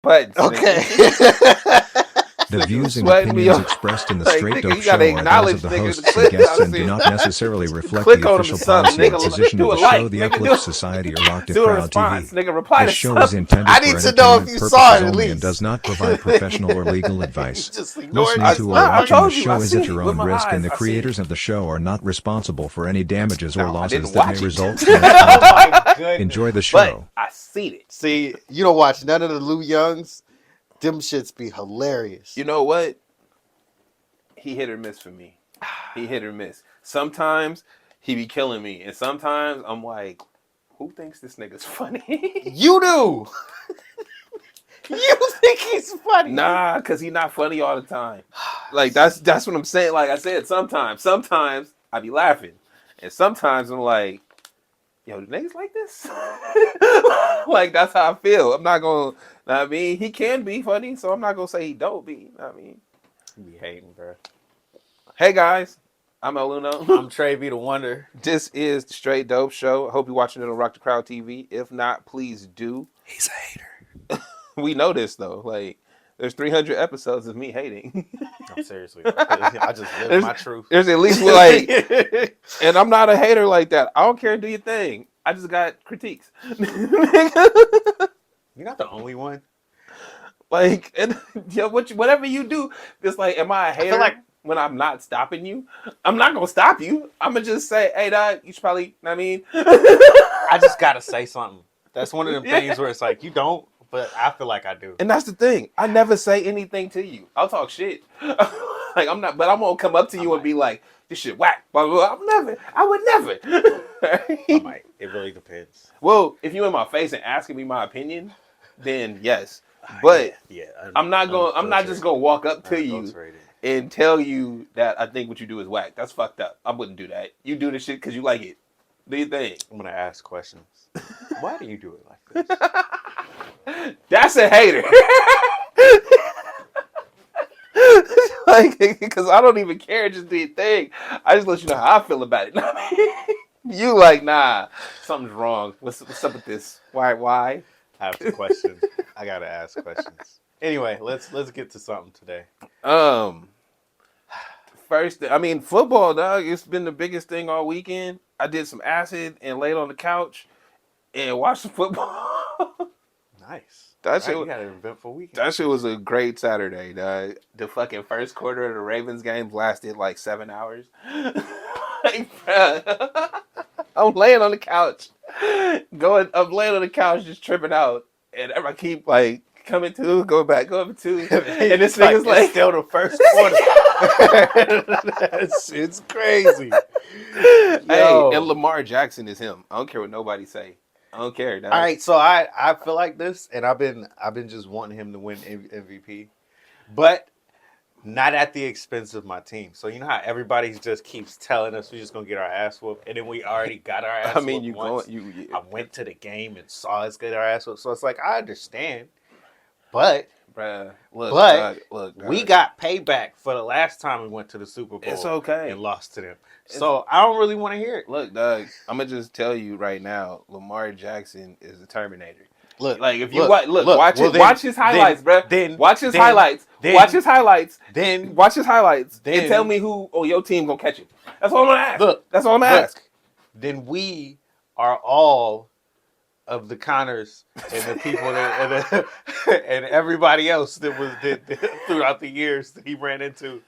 buttons. Okay. The views and opinions expressed in the Straight Dope Show are those of the hosts and guests and do not necessarily reflect the official policy or position of the show, the Uplift Society, or Locked Crowd TV. This show is intended for entertainment purposes only and does not provide professional or legal advice. Listening to or watching the show is at your own risk, and the creators of the show are not responsible for any damages or losses that may result from it. Enjoy the show. But I seen it. See, you don't watch none of the Lou Youngs. Them shits be hilarious. You know what? He hit or miss for me. He hit or miss. Sometimes he be killing me, and sometimes I'm like, who thinks this nigga's funny? You do. You think he's funny? Nah, because he's not funny all the time. Like, that's what I'm saying. Like I said, sometimes I be laughing, and sometimes I'm like, yo, do niggas like this? Like, that's how I feel. I'm not gonna. I mean, he can be funny, so I'm not gonna say he don't be. I mean, You be hating, bro. hey guys, I'm El Uno. I'm TreB the Wonder. This is the Straight Dope Show. I hope you're watching it on Rock the Crowd TV. If not, please do. He's a hater. We know this though. Like, there's 300 episodes of me hating. No, seriously. I just live my truth. There's at least like, and I'm not a hater like that. I don't care. Do your thing. I just got critiques. You're not the only one. Like, and whatever you do, it's like, am I a hater? like when I'm not stopping you, I'm not gonna stop you. I'm gonna just say, hey, dog, you should probably. You know what I mean, I just gotta say something. That's one of them things where it's like you don't, but I feel like I do. And that's the thing. I never say anything to you. I'll talk shit. Like, I'm not, but I'm gonna come up to you and be like, this shit whack. Blah, blah, blah. I would never. I might. It really depends. Well, if you in my face and asking me my opinion, then yes. But I'm not just gonna walk up to you and tell you that I think what you do is whack. That's fucked up. I wouldn't do that. You do this shit because you like it. Do your thing. I'm gonna ask questions. Why do you do it like this? That's a hater. Like, because I don't even care. Just do your thing. I just let you know how I feel about it. You like, nah, something's wrong. What's up with this? Why? I have to question. I gotta ask questions. Anyway, let's get to something today. First, I mean, football, dog. It's been the biggest thing all weekend. I did some acid and laid on the couch and watched some football. Nice. That shit, you got an eventful weekend. That shit was a great Saturday, dog. The fucking first quarter of the Ravens game lasted like 7 hours. Like, bruh. I'm laying on the couch. I'm laying on the couch just tripping out. And I keep like coming to, going back to. And this nigga's like still the first quarter. That shit's crazy. Hey, and Lamar Jackson is him. I don't care what nobody say. I don't care. Dog. All right, so I feel like this, and I've been just wanting him to win MVP, but not at the expense of my team. So you know how everybody just keeps telling us we're just gonna get our ass whooped, and then we already got our ass. I mean, whooped I went to the game and saw us get our ass whooped, so it's like I understand, but. Bruh, look, we got payback for the last time we went to the Super Bowl. It's okay. And lost to them. So I don't really want to hear it. Look, Doug, I'm going to just tell you right now, Lamar Jackson is the Terminator. Look, like if you watch his highlights, bro. Watch his highlights. Watch his highlights. And tell me who on your team going to catch it. That's all I'm going to ask. Look, that's all I'm going to ask. Then we are all of the Connors and the people and everybody else that was throughout the years that he ran into.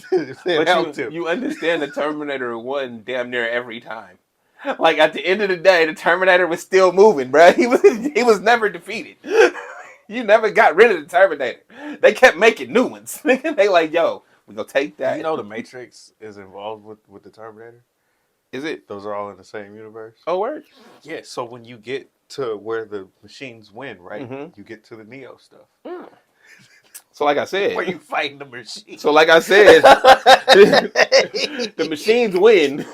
But you understand the Terminator won damn near every time. Like at the end of the day, the Terminator was still moving, bro. He was never defeated. You never got rid of the Terminator. They kept making new ones. They like, yo, we gonna take that. You know the Matrix is involved with the Terminator? Is it? Those are all in the same universe. Oh, word? Yeah, so when you get to where the machines win, right? Mm-hmm. You get to the Neo stuff. Mm. So like I said. Where you fighting the machine. So like I said, the machines win.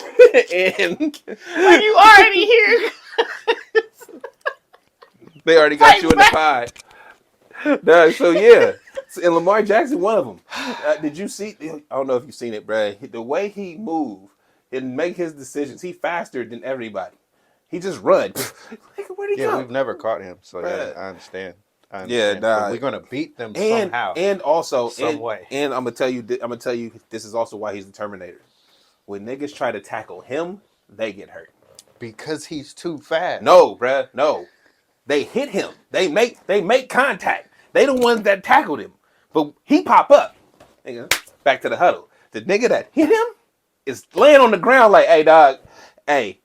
And when you already here. They already got you in the pie. So yeah. And Lamar Jackson, one of them. Did you see? I don't know if you've seen it, bro. The way he moved and make his decisions, he faster than everybody. He just runs. Where'd he go? We've never caught him, so yeah, I understand. I understand. But we're gonna beat them somehow. And also, some way. And I'm gonna tell you, this is also why he's the Terminator. When niggas try to tackle him, they get hurt because he's too fast. No, bruh, no. They hit him. They make contact. They the ones that tackled him, but he pop up. Nigga, back to the huddle. The nigga that hit him is laying on the ground like, hey, dog, hey.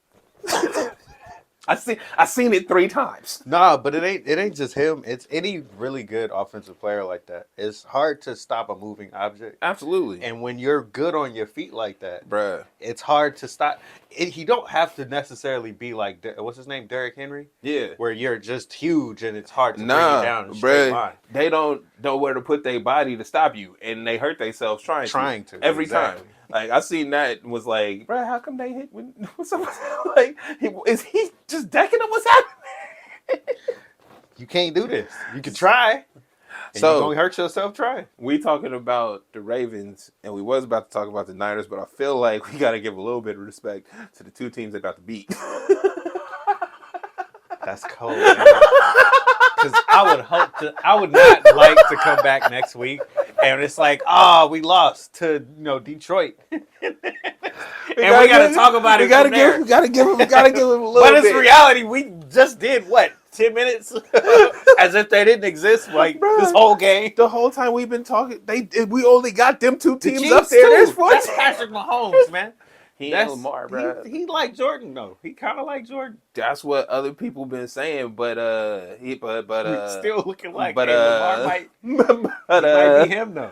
I seen it 3 times. Nah, but it ain't just him. It's any really good offensive player like that. It's hard to stop a moving object. Absolutely. And when you're good on your feet like that, bruh, it's hard to stop. He don't have to necessarily be like, what's his name, Derrick Henry? Yeah. Where you're just huge and it's hard to bring you down in a straight line. They don't know where to put their body to stop you, and they hurt themselves trying to every time. Like, I seen that and was like, bro, how come they hit when like, is he just decking them? What's happening? You can't do this. You can try. And so, you're going to hurt yourself trying. We talking about the Ravens, and we was about to talk about the Niners, but I feel like we got to give a little bit of respect to the 2 teams that got to beat. That's cold. Because I would not like to come back next week and it's like, we lost to Detroit. And we got to talk about it. We got to give him a little but bit. It's reality. We just did what? 10 minutes? As if they didn't exist this whole game. The whole time we've been talking, we only got them 2 teams up there. There's 4 That's Patrick Mahomes, man. That's Lamar, bro. He like Jordan though. He kind of like Jordan. That's what other people been saying, but still looking like Lamar might be him though.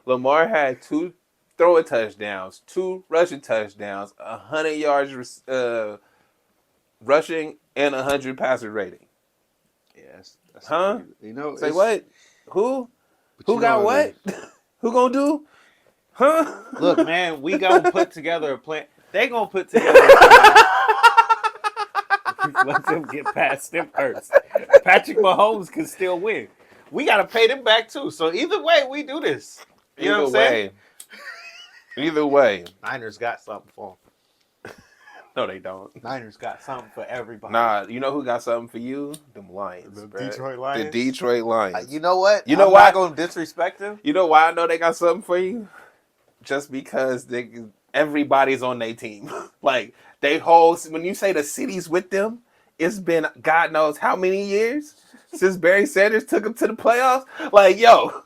Lamar had 2 throwing touchdowns, 2 rushing touchdowns, 100 yards rushing, and 100 passer rating. Yes. Huh? Say what? Who got what? Who gonna do? Huh? Look, man, we gonna put together a plan. They gonna put together a plan. Let them get past them first. Patrick Mahomes can still win. We gotta pay them back too. So either way, we do this. You know what I'm saying? Either way. Niners got something for them. No, they don't. Niners got something for everybody. Nah, you know who got something for you? Them Lions. The Detroit Lions. The Detroit Lions. You know what? I'm not gonna disrespect them. You know why I know they got something for you? Just because everybody's on their team. Like, when you say the city's with them, it's been God knows how many years since Barry Sanders took them to the playoffs. Like, yo,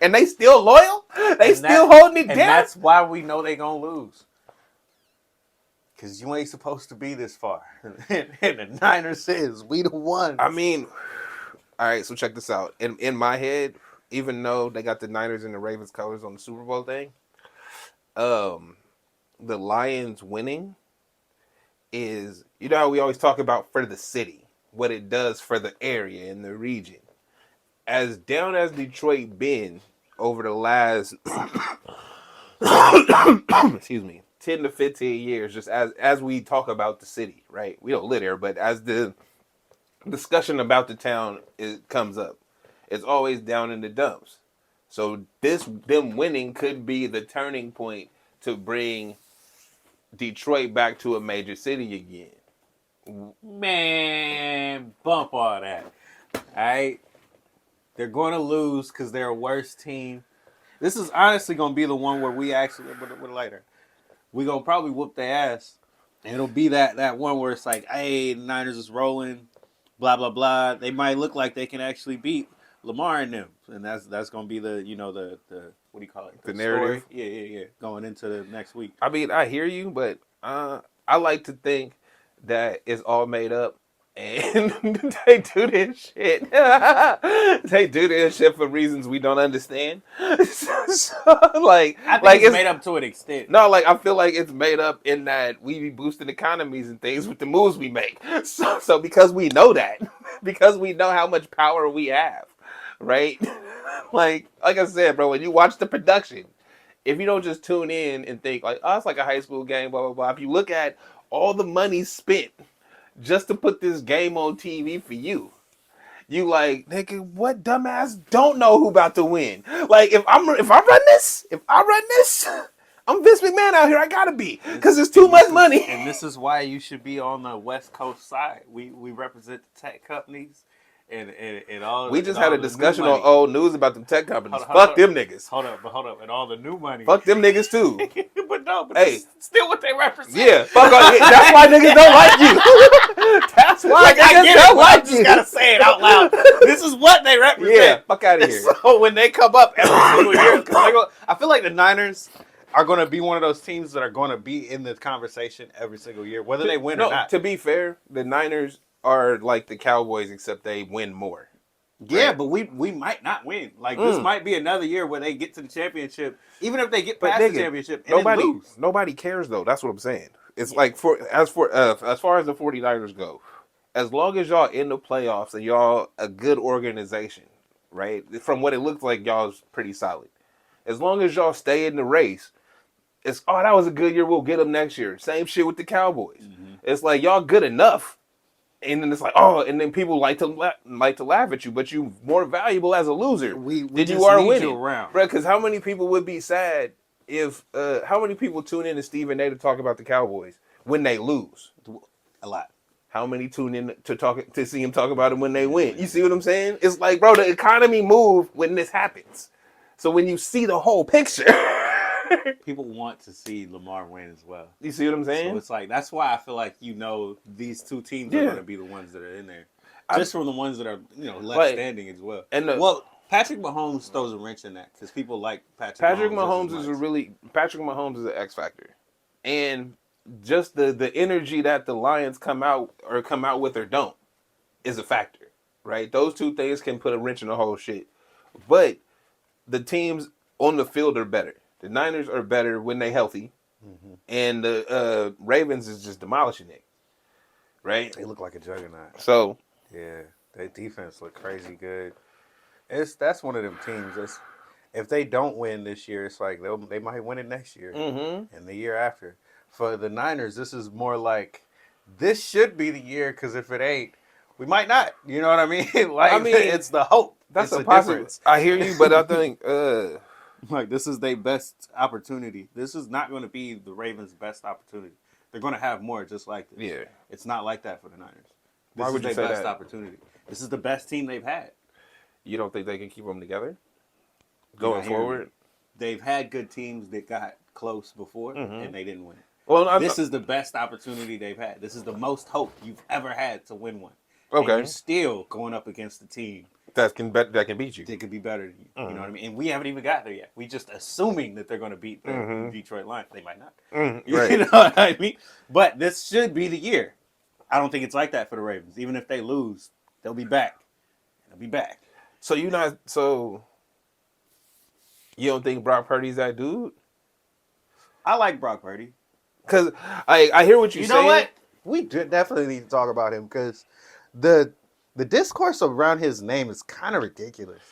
and they still loyal? They still holding it down? And that's why we know they gonna lose. Because you ain't supposed to be this far. And the Niners says, we the ones. I mean, all right, so check this out. In my head, even though they got the Niners and the Ravens colors on the Super Bowl thing, the Lions winning is, you know how we always talk about for the city, what it does for the area and the region. As down as Detroit been over the last, excuse me, 10 to 15 years, just as we talk about the city, right? We don't live there, but as the discussion about the town comes up, it's always down in the dumps. So them winning could be the turning point to bring Detroit back to a major city again. Man, bump all that. All right? They're going to lose because they're a worse team. This is honestly going to be the one where we actually, later, we're going to probably whoop their ass. And it'll be that one where it's like, hey, the Niners is rolling, blah, blah, blah. They might look like they can actually beat Lamar and them. And that's going to be the what do you call it? The narrative? Story. Yeah. Going into the next week. I mean, I hear you, but I like to think that it's all made up. And they do this shit. They do this shit for reasons we don't understand. So, I think it's made up to an extent. No, I feel like it's made up in that we be boosting economies and things with the moves we make. So because we know that, because we know how much power we have, right? Like I said, bro, when you watch the production, if you don't just tune in and think it's like a high school game, blah, blah, blah. If you look at all the money spent just to put this game on TV for you, nigga, what dumbass don't know who about to win? Like, if I run this, I'm Vince McMahon out here. I gotta be, because there's too much money. And this is why you should be on the West Coast side. We represent the tech companies and all. We just and had all a the discussion new on money. old news about them tech companies. Hold Fuck them niggas. Hold up, and all the new money. Fuck them niggas too. but Hey, that's still what they represent. Yeah, fuck all, that's why niggas don't like you. That's why niggas don't like you. I just gotta say it out loud. This is what they represent. Yeah, fuck out of here. So when they come up every single year, I feel like the Niners are going to be one of those teams that are going to be in the conversation every single year, whether they win or not. To be fair, the Niners are like the Cowboys, except they win more. Yeah, right? but we might not win. Like this might be another year where they get to the championship, even if they get past the championship and then lose. Nobody cares though. That's what I'm saying. It's like as far as the 49ers go, as long as y'all in the playoffs and y'all a good organization, right? From what it looks like, y'all's pretty solid. As long as y'all stay in the race, it's that was a good year. We'll get them next year. Same shit with the Cowboys. Mm-hmm. It's like y'all good enough. And then it's like, and then people like to laugh at you, but you more valuable as a loser than you are winning, bro. Because how many people would be sad if how many people tune in to Stephen A to talk about the Cowboys when they lose? A lot. How many tune in to see him talk about them when they win? You see what I'm saying? It's like, bro, the economy moves when this happens. So when you see the whole picture. People want to see Lamar win as well. You see what I'm saying? So it's like that's why I feel like these two teams are going to be the ones that are in there, just from the ones that are left standing as well. And Patrick Mahomes throws a wrench in that because people like Patrick Mahomes Patrick Mahomes is an X factor, and just the energy that the Lions come out with or don't is a factor, right? Those two things can put a wrench in the whole shit, but the teams on the field are better. The Niners are better when they healthy, and the Ravens is just demolishing it, right? They look like a juggernaut. So yeah, their defense look crazy good. That's one of them teams. If they don't win this year, it's like they might win it next year and the year after. For the Niners, this is more like this should be the year because if it ain't, we might not. You know what I mean? It's the hope. That's a possibility. I hear you, but I think. Like, this is their best opportunity. This is not going to be the Ravens' best opportunity. They're going to have more just like this. Yeah. It's not like that for the Niners. Why would you say that? This is their best opportunity. This is the best team they've had. You don't think they can keep them together? Going forward? They've had good teams that got close before, and they didn't win it. Well, this is the best opportunity they've had. This is the most hope you've ever had to win one. Okay. And you're still going up against the team that can beat you. They could be better than you. You know what I mean? And we haven't even got there yet. We just assuming that they're going to beat the Detroit Lions. They might not. Right. You know what I mean? But this should be the year. I don't think it's like that for the Ravens. Even if they lose, they'll be back. They'll be back. So you don't think Brock Purdy's that dude? I like Brock Purdy. Because I hear what you're saying. You know what? We definitely need to talk about him because the discourse around his name is kind of ridiculous.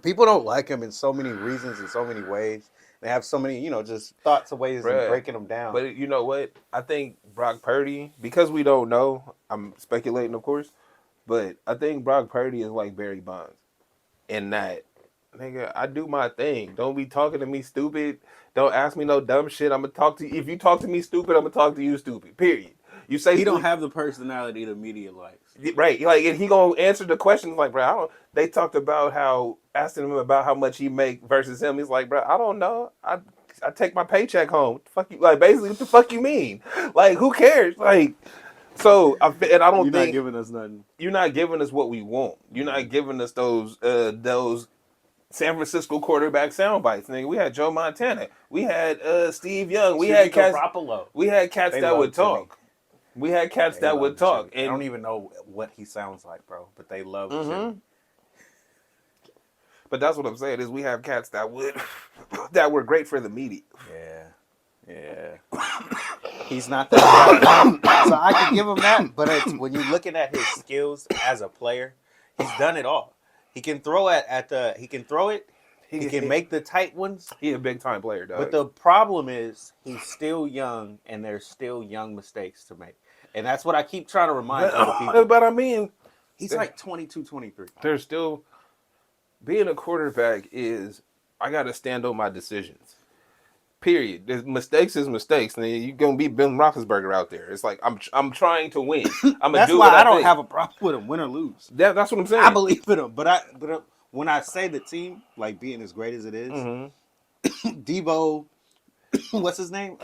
People don't like him in so many reasons, in so many ways. They have so many, just thoughts of ways of breaking them down. But you know what? I think Brock Purdy, because we don't know, I'm speculating, of course, but I think Brock Purdy is like Barry Bonds in that, nigga, I do my thing. Don't be talking to me stupid. Don't ask me no dumb shit. I'm going to talk to you. If you talk to me stupid, I'm going to talk to you stupid, period. You say he don't have the personality the media likes. Right. Like, and he gonna answer the questions like, bro, they talked about asking him about how much he make versus him. He's like, bro, I don't know. I take my paycheck home. What the fuck you, like, basically, what the fuck you mean? Like, who cares? Like, so, I don't think. You're not giving us nothing. You're not giving us what we want. You're not giving us those San Francisco quarterback sound bites. Nigga, we had Joe Montana. We had Steve Young. We had cats that would talk. We had cats that would talk. And I don't even know what he sounds like, bro. But they love him. But that's what I'm saying is we have cats that were great for the media. Yeah. He's not that guy. So I can give him that. But when you're looking at his skills as a player, he's done it all. He can throw he can throw it. He can make the tight ones. He's a big time player, dog. But the problem is he's still young, and there's still young mistakes to make. And that's what I keep trying to remind other people. But I mean, he's like 22, 23. There's still being a quarterback is I got to stand on my decisions. Period. There's mistakes is mistakes, and you're gonna be Ben Roethlisberger out there. It's like I'm trying to win. I'm gonna That's do why what I don't think. have a problem with him, win or lose. That's what I'm saying. I believe in him, but when I say the team like being as great as it is, Debo, what's his name?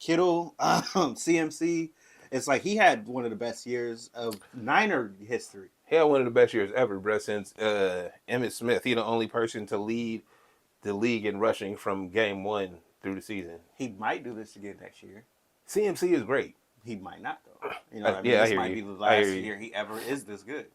Kittle, CMC. It's like he had one of the best years of Niner history. He had one of the best years ever, bro. Since Emmitt Smith, he's the only person to lead the league in rushing from game 1 through the season. He might do this again next year. CMC is great. He might not though. You know what I mean? Yeah, this might be the last year he ever is this good.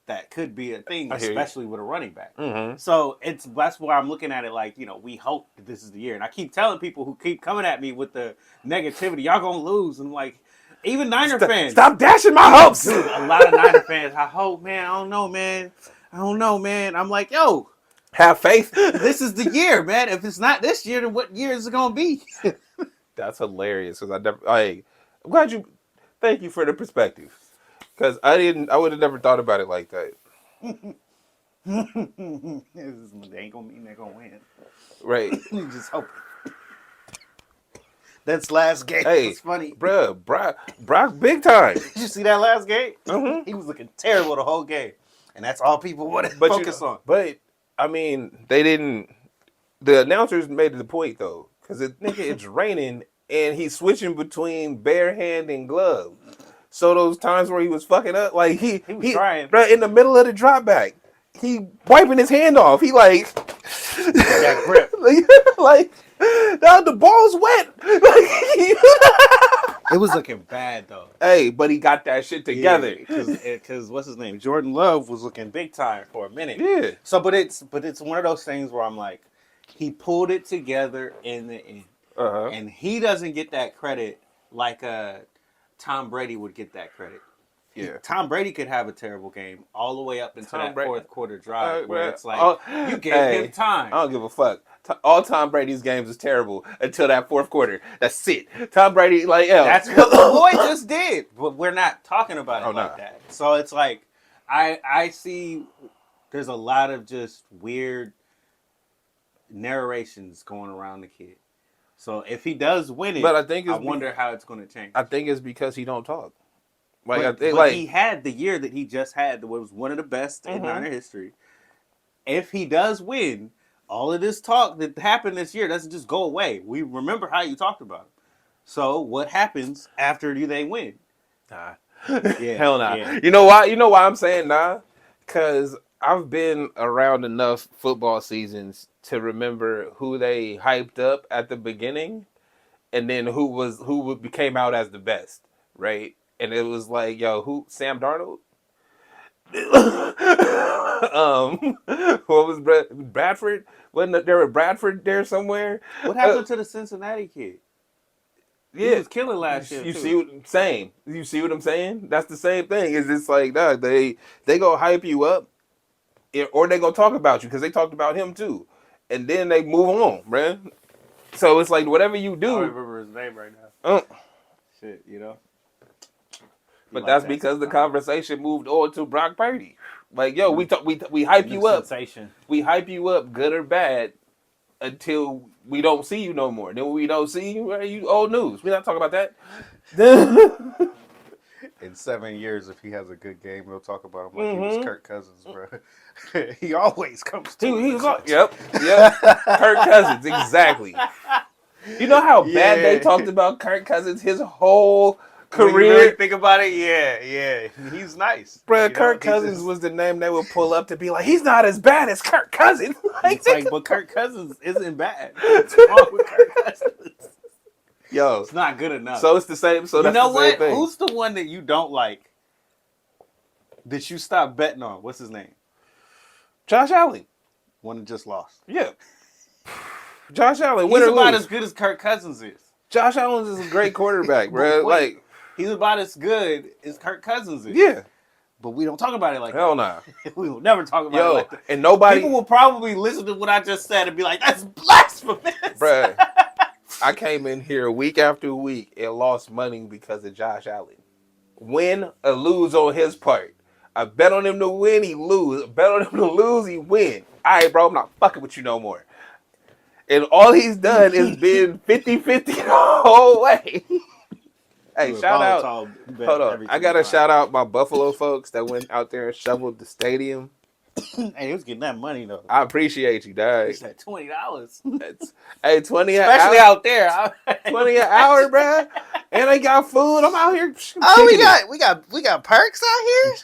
That could be a thing, especially with a running back. So that's why I'm looking at it like, we hope that this is the year. And I keep telling people who keep coming at me with the negativity, y'all gonna lose. And like, even Niner fans. Stop dashing my hopes. Dude, a lot of Niner fans, I hope, man. I don't know, man. I'm like, yo. Have faith. This is the year, man. If it's not this year, then what year is it gonna be? That's hilarious. Because I'm glad you. Thank you for the perspective. Because I would have never thought about it like that. They ain't gonna mean they're gonna win. Right. You just hope. That's last game. Hey, it's funny. Bruh, Brock big time. Did you see that last game? He was looking terrible the whole game. And that's all people want to focus on. But, I mean, they didn't... The announcers made the point, though. Because, it's raining, and he's switching between bare hand and glove. So those times where he was fucking up, like, he was trying. Bruh, in the middle of the drop back, he wiping his hand off. He, like... That grip. like, the ball's wet. It was looking bad though. Hey, but he got that shit together. Because what's his name? Jordan Love was looking big time for a minute. Yeah. So, but it's one of those things where I'm like, he pulled it together in the end, and he doesn't get that credit like Tom Brady would get that credit. Yeah. Tom Brady could have a terrible game all the way up into that fourth quarter drive where it's like, you gave him time. I don't give a fuck. All Tom Brady's games is terrible until that fourth quarter. That's it. Tom Brady, like, that's what the boy just did. But we're not talking about it like that. So it's like, I see there's a lot of just weird narrations going around the kid. So if he does win it, but I wonder how it's going to change. I think it's because he don't talk. But he had the year that he just had, that was one of the best in Niner history. If he does win, all of this talk that happened this year doesn't just go away. We remember how you talked about him. So what happens after they win? Nah. Yeah, hell nah. Yeah. You know why? You know why I'm saying nah? Because I've been around enough football seasons to remember who they hyped up at the beginning, and then who came out as the best, right? And it was like, who? Sam Darnold? What was Bradford? Wasn't there a Bradford there somewhere? What happened to the Cincinnati kid? Yeah, he was killing last year. You see what I'm saying? You see what I'm saying? That's the same thing. It's just like, dog, they go hype you up, or they go talk about you because they talked about him too, and then they move on, man. So it's like whatever you do. I don't remember his name right now. Shit, But that's because the conversation moved on to Brock Purdy. Like, we hype you up. Sensation. We hype you up, good or bad, until we don't see you no more. Then when we don't see you, you old news. We're not talking about that. In 7 years, if he has a good game, we'll talk about him like he was Kirk Cousins, bro. He always comes to Yep. Kirk Cousins, exactly. You know how bad they talked about Kirk Cousins his whole career? When you really think about it, yeah. He's nice. Bro, Kirk Cousins was the name they would pull up to be like, he's not as bad as Kirk Cousins. But Kirk Cousins isn't bad. What's wrong with Kirk Cousins? Yo. It's not good enough. So it's the same. So that's the same thing. Who's the one that you don't like that you stopped betting on? What's his name? Josh Allen. One that just lost. Yeah. Josh Allen. He's about as good as Kirk Cousins is. Josh Allen is a great quarterback, bro. He's about as good as Kirk Cousins is. Yeah. But we don't talk about it like Hell that. nah. We will never talk about it like that. And nobody... People will probably listen to what I just said and be like, that's blasphemous. Bruh, I came in here week after week and lost money because of Josh Allen. Win or lose on his part. I bet on him to win, he lose. I bet on him to lose, he win. All right, bro, I'm not fucking with you no more. And all he's done is been 50-50 the whole way. Hey, shout out. Hold on. I got to shout out my Buffalo folks that went out there and shoveled the stadium. Hey, he was getting that money, though. I appreciate you, dog. He said $20. Hey, 20 an hour. Especially out there. 20 an hour, bruh. And they got food. I'm out here. We got perks out here?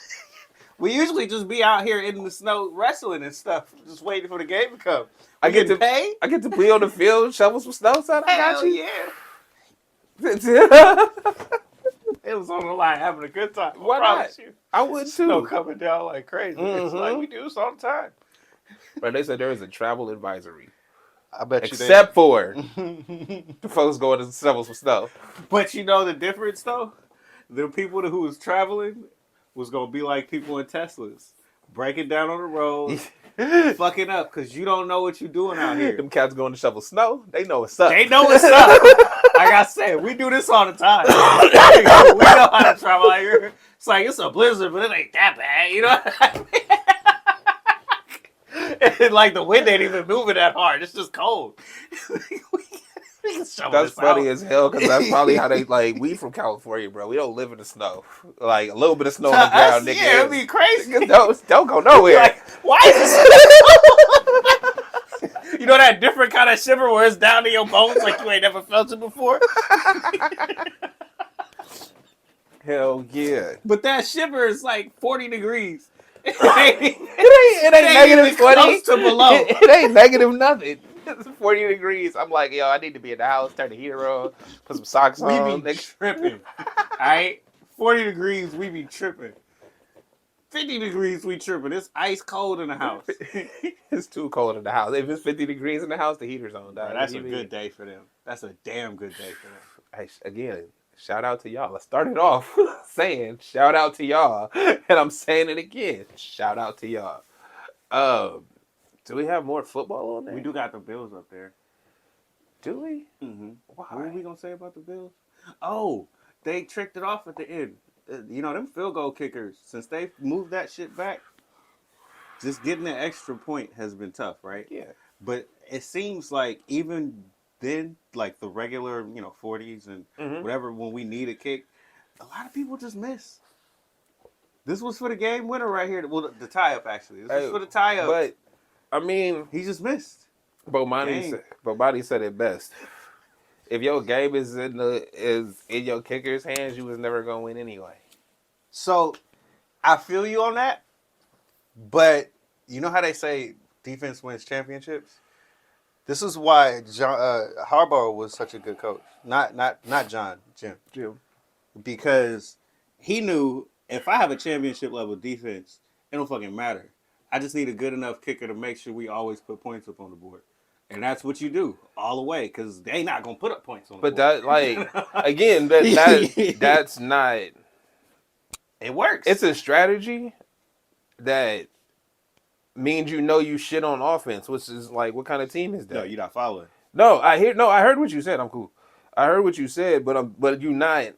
We usually just be out here in the snow wrestling and stuff, just waiting for the game to come. I get to be on the field, shovel some snow, son. I got you. Yeah. It was on the line having a good time. Why not? I would too. Snow coming down like crazy. It's like we do this all the time. But they said there is a travel advisory. I bet you except for the folks going to shovel some snow. But you know the difference though? The people who was traveling was going to be like people in Teslas. Breaking down on the road. Fucking up because you don't know what you're doing out here. Them cats going to shovel snow. They know what's up. They know what's up. Like I said, we do this all the time. We know how to travel out here. It's like it's a blizzard, but it ain't that bad, you know? And like the wind ain't even moving that hard. It's just cold. That's funny as hell because that's probably how they like. We from California, bro. We don't live in the snow. Like a little bit of snow on the ground, nigga. Yeah, it'd be crazy. Don't go nowhere. Like, why is this? You know that different kind of shiver where it's down to your bones, like you ain't never felt it before. Hell yeah! But that shiver is like 40 degrees. It ain't negative 20 to below. It ain't negative nothing. It's 40 degrees. I'm like, yo, I need to be in the house, turn the heater on, put some socks on. We be tripping. Alright? 40 degrees, we be tripping. 50 degrees, we tripping. It's ice cold in the house. It's too cold in the house. If it's 50 degrees in the house, the heater's on. Right, that's a good day for them. That's a damn good day for them. Hey, again, shout out to y'all. I started off saying shout out to y'all, and I'm saying it again. Shout out to y'all. Do we have more football on there? We do got the Bills up there. Do we? Mm-hmm. Why? What are we going to say about the Bills? Oh, they tricked it off at the end. You know, them field goal kickers, since they moved that shit back, just getting an extra point has been tough, right? Yeah. But it seems like even then, like the regular, 40s and whatever, when we need a kick, a lot of people just miss. This was for the game winner right here. Well, the tie-up, actually. This was for the tie-up. But I mean, he just missed. Bomani said it best. If your game is in your kicker's hands, you was never gonna win anyway. So, I feel you on that. But you know how they say defense wins championships? This is why Harbaugh was such a good coach. Not John, Jim. Because he knew if I have a championship level defense, it don't fucking matter. I just need a good enough kicker to make sure we always put points up on the board. And that's what you do all the way because they not going to put up points on the board. But that, like, again, that's not... It works. It's a strategy that means you shit on offense, which is like, what kind of team is that? No, you're not following. I heard what you said. I'm cool. I heard what you said, but you not...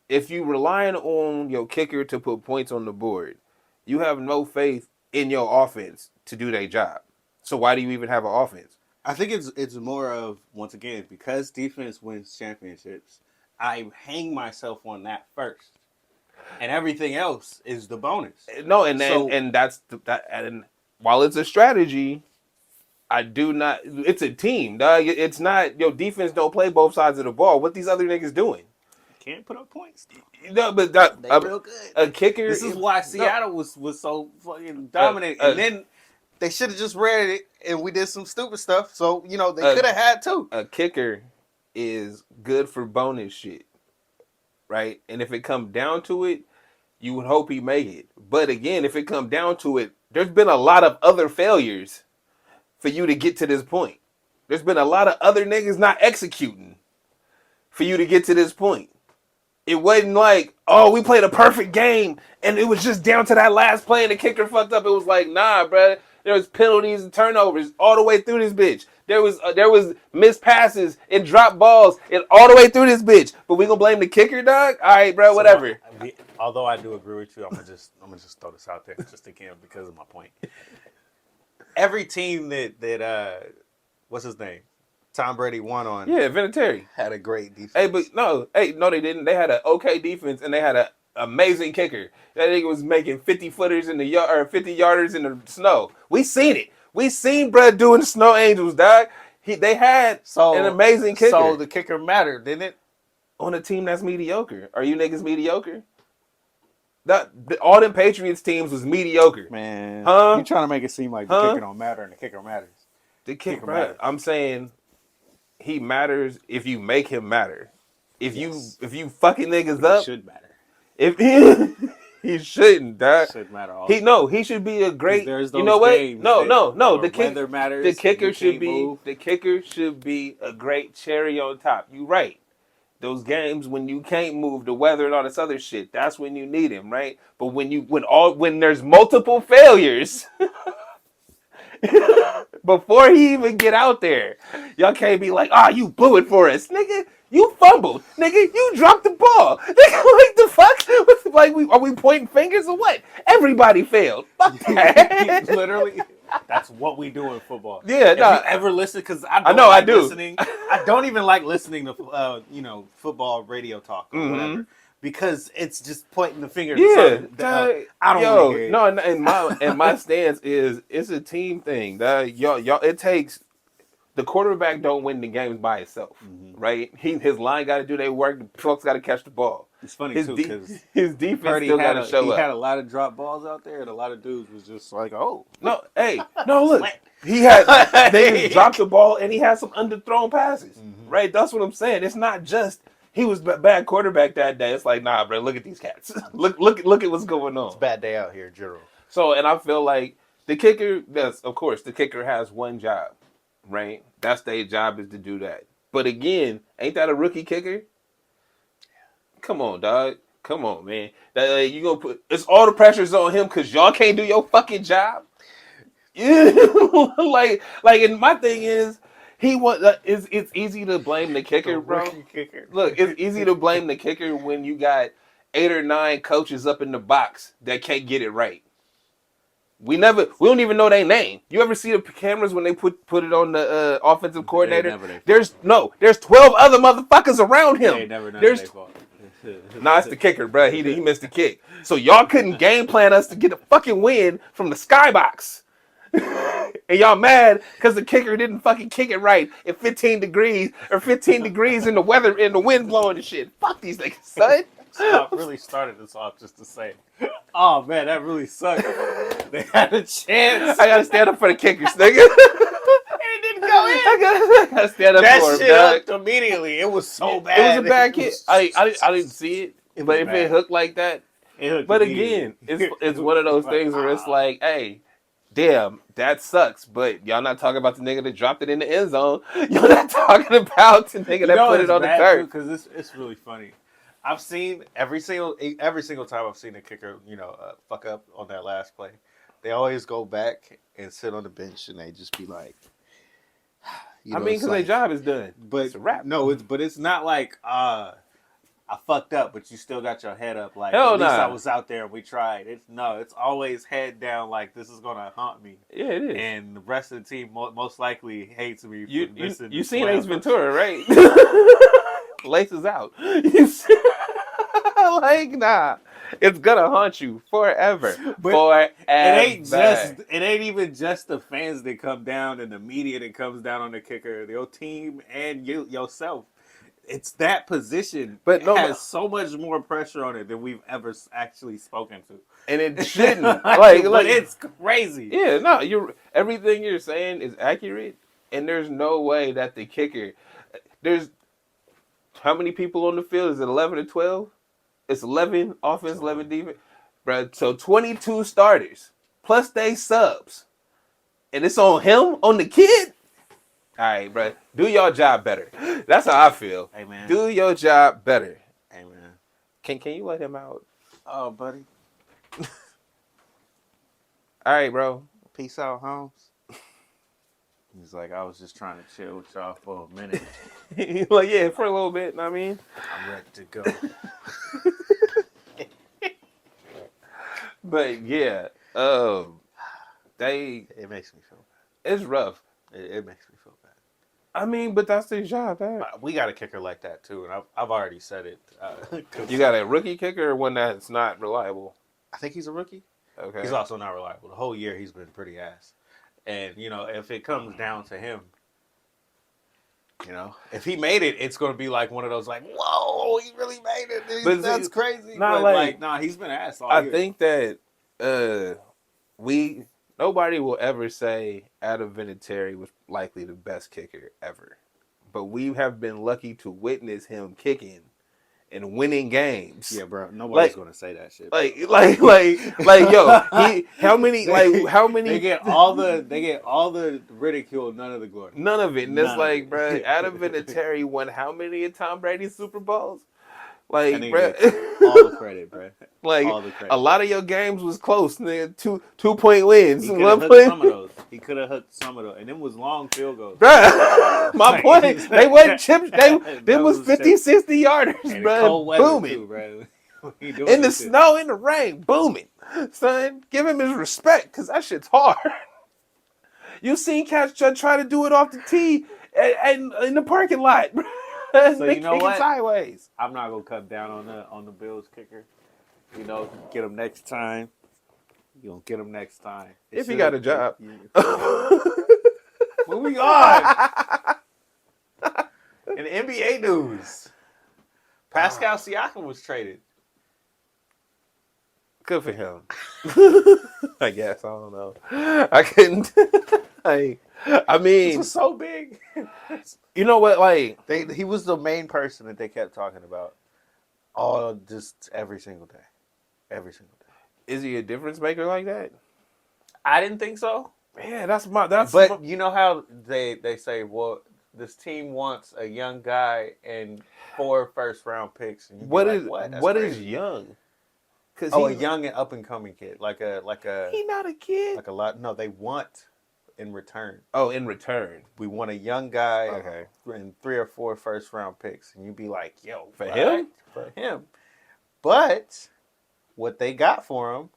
If you relying on your kicker to put points on the board, you have no faith in your offense to do their job. So why do you even have an offense? I think it's more of, once again, because defense wins championships, I hang myself on that first. And everything else is the bonus. No, and while it's a strategy, I do not. It's a team, dog. It's not your defense. Don't play both sides of the ball. What these other niggas doing? Can't put up points. No, but they real good. A kicker. This is why Seattle was so fucking dominant, and then they should have just read it, and we did some stupid stuff. So they could have had two. A kicker is good for bonus shit, right? And if it comes down to it, you would hope he make it. But again, if it comes down to it, there's been a lot of other failures for you to get to this point. There's been a lot of other niggas not executing for you to get to this point. It wasn't like, oh, we played a perfect game and it was just down to that last play and the kicker fucked up. It was like, nah, bro. There was penalties and turnovers all the way through this bitch. There was missed passes and drop balls and all the way through this bitch. But we gonna blame the kicker, dog? All right, bro, whatever. Although I do agree with you, I'm gonna just throw this out there just again because of my point. Every team that what's his name? Tom Brady won on. Yeah, Vinatieri Had a great defense. Hey, but no, they didn't. They had an okay defense and they had an amazing kicker. That nigga was making 50-footers in the yard or 50-yarders in the snow. We seen it. We seen Brad doing the Snow Angels, dog. They had an amazing kicker. So the kicker mattered, didn't it? On a team that's mediocre. Are you niggas mediocre? All them Patriots teams was mediocre. Man, huh? You trying to make it seem like the kicker don't matter and the kicker matters. The kicker matters. I'm saying he matters if you make him matter. If you fucking niggas up, it should matter. If he shouldn't, dog. Should matter. Also. He should be a great. You know what? No. The kicker matters. The kicker should be. Move. The kicker should be a great cherry on top. You right. Those games when you can't move, the weather and all this other shit, that's when you need him, right? But when there's multiple failures before he even get out there, y'all can't be like, you blew it for us, nigga. You fumbled, nigga. You dropped the ball, nigga. Like the fuck? Like are we pointing fingers or what? Everybody failed. Fuck that. Literally. That's what we do in football. Yeah, Have you ever listened? Because I do. Listening. I don't even like listening to football radio talk or whatever because it's just pointing the finger. Yeah, I don't want to hear it. No, and my stance is it's a team thing. Y'all, it takes the quarterback don't win the games by itself, right? His line got to do their work. The folks got to catch the ball. It's funny too because his defense still got to show up. He had a lot of drop balls out there, and a lot of dudes was just like, look, he had they dropped the ball, and he had some underthrown passes, right? That's what I'm saying. It's not just he was a bad quarterback that day. It's like, nah, bro, look at these cats. look at what's going on. It's a bad day out here, Gerald. So, and I feel like the kicker, of course, the kicker has one job, right? That's their job is to do that. But again, ain't that a rookie kicker? Come on, dog. Come on, man. You gonna put it's all the pressure's on him because y'all can't do your fucking job. Yeah, and my thing is it's easy to blame the kicker, bro. Kicker. Look, it's easy to blame the kicker when you got 8 or 9 coaches up in the box that can't get it right. We don't even know their name. You ever see the cameras when they put it on the offensive coordinator? There's 12 other motherfuckers around him. They never know their fault. Nah, it's the kicker, bro. He missed the kick. So y'all couldn't game plan us to get a fucking win from the skybox. And y'all mad because the kicker didn't fucking kick it right at 15 degrees in the weather and the wind blowing and shit. Fuck these niggas, son. I really started this off just to say, oh man, that really sucked. They had a chance. I gotta stand up for the kickers, nigga. It didn't go in. I gotta stand up for him, that shit hooked immediately. It was so bad. It was a bad kick. I didn't see it, but if it hooked like that, but again, it's one of those things where it's like, hey, damn, that sucks. But y'all not talking about the nigga that dropped it in the end zone. Y'all not talking about the nigga that put it on the turf. Because it's really funny. I've seen every single time I've seen a kicker, fuck up on that last play. They always go back and sit on the bench and they just be like, because their job is done. But it's a wrap. No, it's not like I fucked up, but you still got your head up. Like hell at least I was out there and we tried. It's always head down. Like this is gonna haunt me. Yeah, it is. And the rest of the team most likely hates me. You seen Ace Ventura, right? Laces out. Like, nah. It's gonna haunt you forever. Forever. It ain't even just the fans that come down and the media that comes down on the kicker, your team and yourself. It's that position, but has so much more pressure on it than we've ever actually spoken to. And it shouldn't. like it's crazy. Yeah, no, everything you're saying is accurate, and there's no way that the kicker there's how many people on the field? Is it 11 or 12? It's 11 offense, 11 defense. Bro, so 22 starters, plus they subs. And it's on him, on the kid? All right, bro. Do your job better. That's how I feel. Hey, man. Do your job better. Hey, man. Can you let him out? Oh, buddy. All right, bro. Peace out, Holmes. He's like, I was just trying to chill with y'all for a minute. He's like, yeah, for a little bit, you know what I mean? I'm ready to go. But, yeah. It makes me feel bad. It's rough. It makes me feel bad. I mean, but that's their job. We got a kicker like that too, and I've already said it. You got a rookie kicker or one that's not reliable? I think he's a rookie. Okay. He's also not reliable. The whole year he's been pretty ass. And, if it comes down to him, if he made it, it's going to be like one of those like, whoa, he really made it. Dude. That's crazy. Not but he's been ass all year. I think that nobody will ever say Adam Vinatieri was likely the best kicker ever. But we have been lucky to witness him kicking and winning games. Yeah, bro. Nobody's gonna say that shit. How many? They get all the ridicule, none of the glory. None of it. And it's bro, Adam Vinatieri won how many of Tom Brady's Super Bowls? Bro, all the credit, bro. All the credit. A lot of your games was close, nigga. 2-point wins. He could have hooked some of those. He could have hooked some of those, and them was long field goals. Bro, my point. They wasn't chips. They was 50, 60 yarders, bro. Booming, too, bro. In the snow, in the rain, booming. Son, give him his respect, cause that shit's hard. You seen cats try to do it off the tee and in the parking lot, bro. So you know what? Sideways. I'm not gonna cut down on the Bills kicker. Get him next time. You gonna get him next time if he got a job. Moving on. In NBA news, Pascal Siakam was traded. Good for him. I guess I don't know. I couldn't. I mean, this was so big. You know what? He was the main person that they kept talking about, just every single day, every single day. Is he a difference maker like that? I didn't think so. Yeah, But you know how they say, well, this team wants a young guy and 4 first-round picks. And what is young? A young and up-and-coming kid, like a. He not a kid. Like a lot. No, they want. In return. Oh, in return. We want a young guy and 3 or 4 first-round picks. And you'd be like, yo, for him? For him. But what they got for him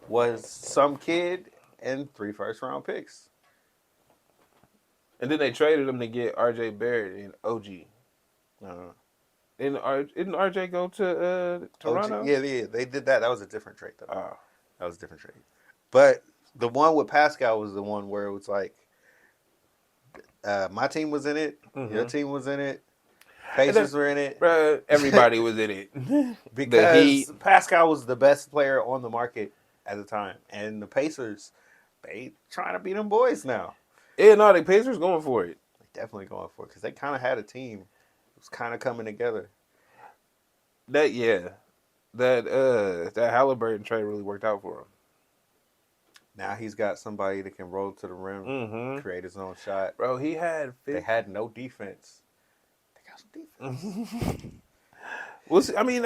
was some kid and 3 first-round picks. And then they traded him to get R.J. Barrett and OG. Didn't R.J. go to Toronto? OG, yeah, they did that. That was a different trade, though. Oh. That was a different trade. But... the one with Pascal was the one where it was like, my team was in it, your team was in it, Pacers were in it. Bro, everybody was in it. Because Pascal was the best player on the market at the time. And the Pacers, they trying to beat them boys now. Yeah, no, the Pacers going for it. They definitely going for it because they kind of had a team. It was kind of coming together. That Halliburton trade really worked out for him. Now he's got somebody that can roll to the rim, create his own shot. Bro, they had no defense. They got some defense. Well, see, I mean,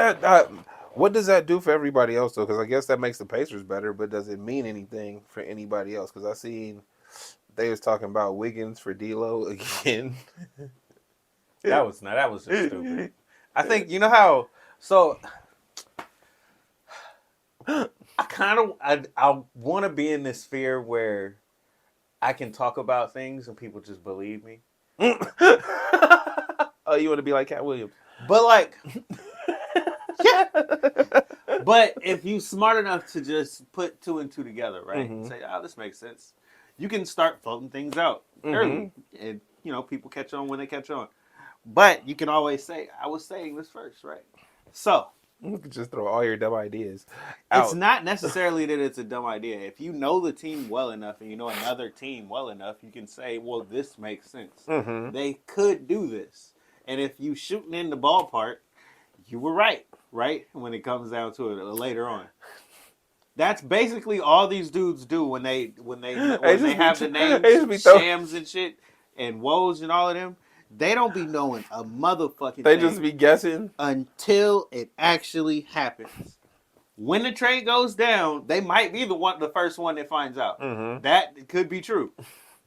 what does that do for everybody else, though? Because I guess that makes the Pacers better, but does it mean anything for anybody else? Because I seen they was talking about Wiggins for D'Lo again. That was just stupid. I think, you know how... So... I want to be in this sphere where I can talk about things and people just believe me. Oh, you want to be like Cat Williams? But yeah. But if you smart enough to just put 2 and 2 together, right? And say, this makes sense. You can start floating things out early, and people catch on when they catch on. But you can always say, I was saying this first, right? So. You could just throw all your dumb ideas out. It's not necessarily that it's a dumb idea. If you know the team well enough and you know another team well enough, you can say, well, this makes sense. They could do this. And if you shooting in the ballpark, you were right? When it comes down to it later on. That's basically all these dudes do when they have the names Shams and shit and Woes and all of them. They don't be knowing a motherfucking They thing just be guessing until it actually happens. When the trade goes down, they might be the first one that finds out. That could be true.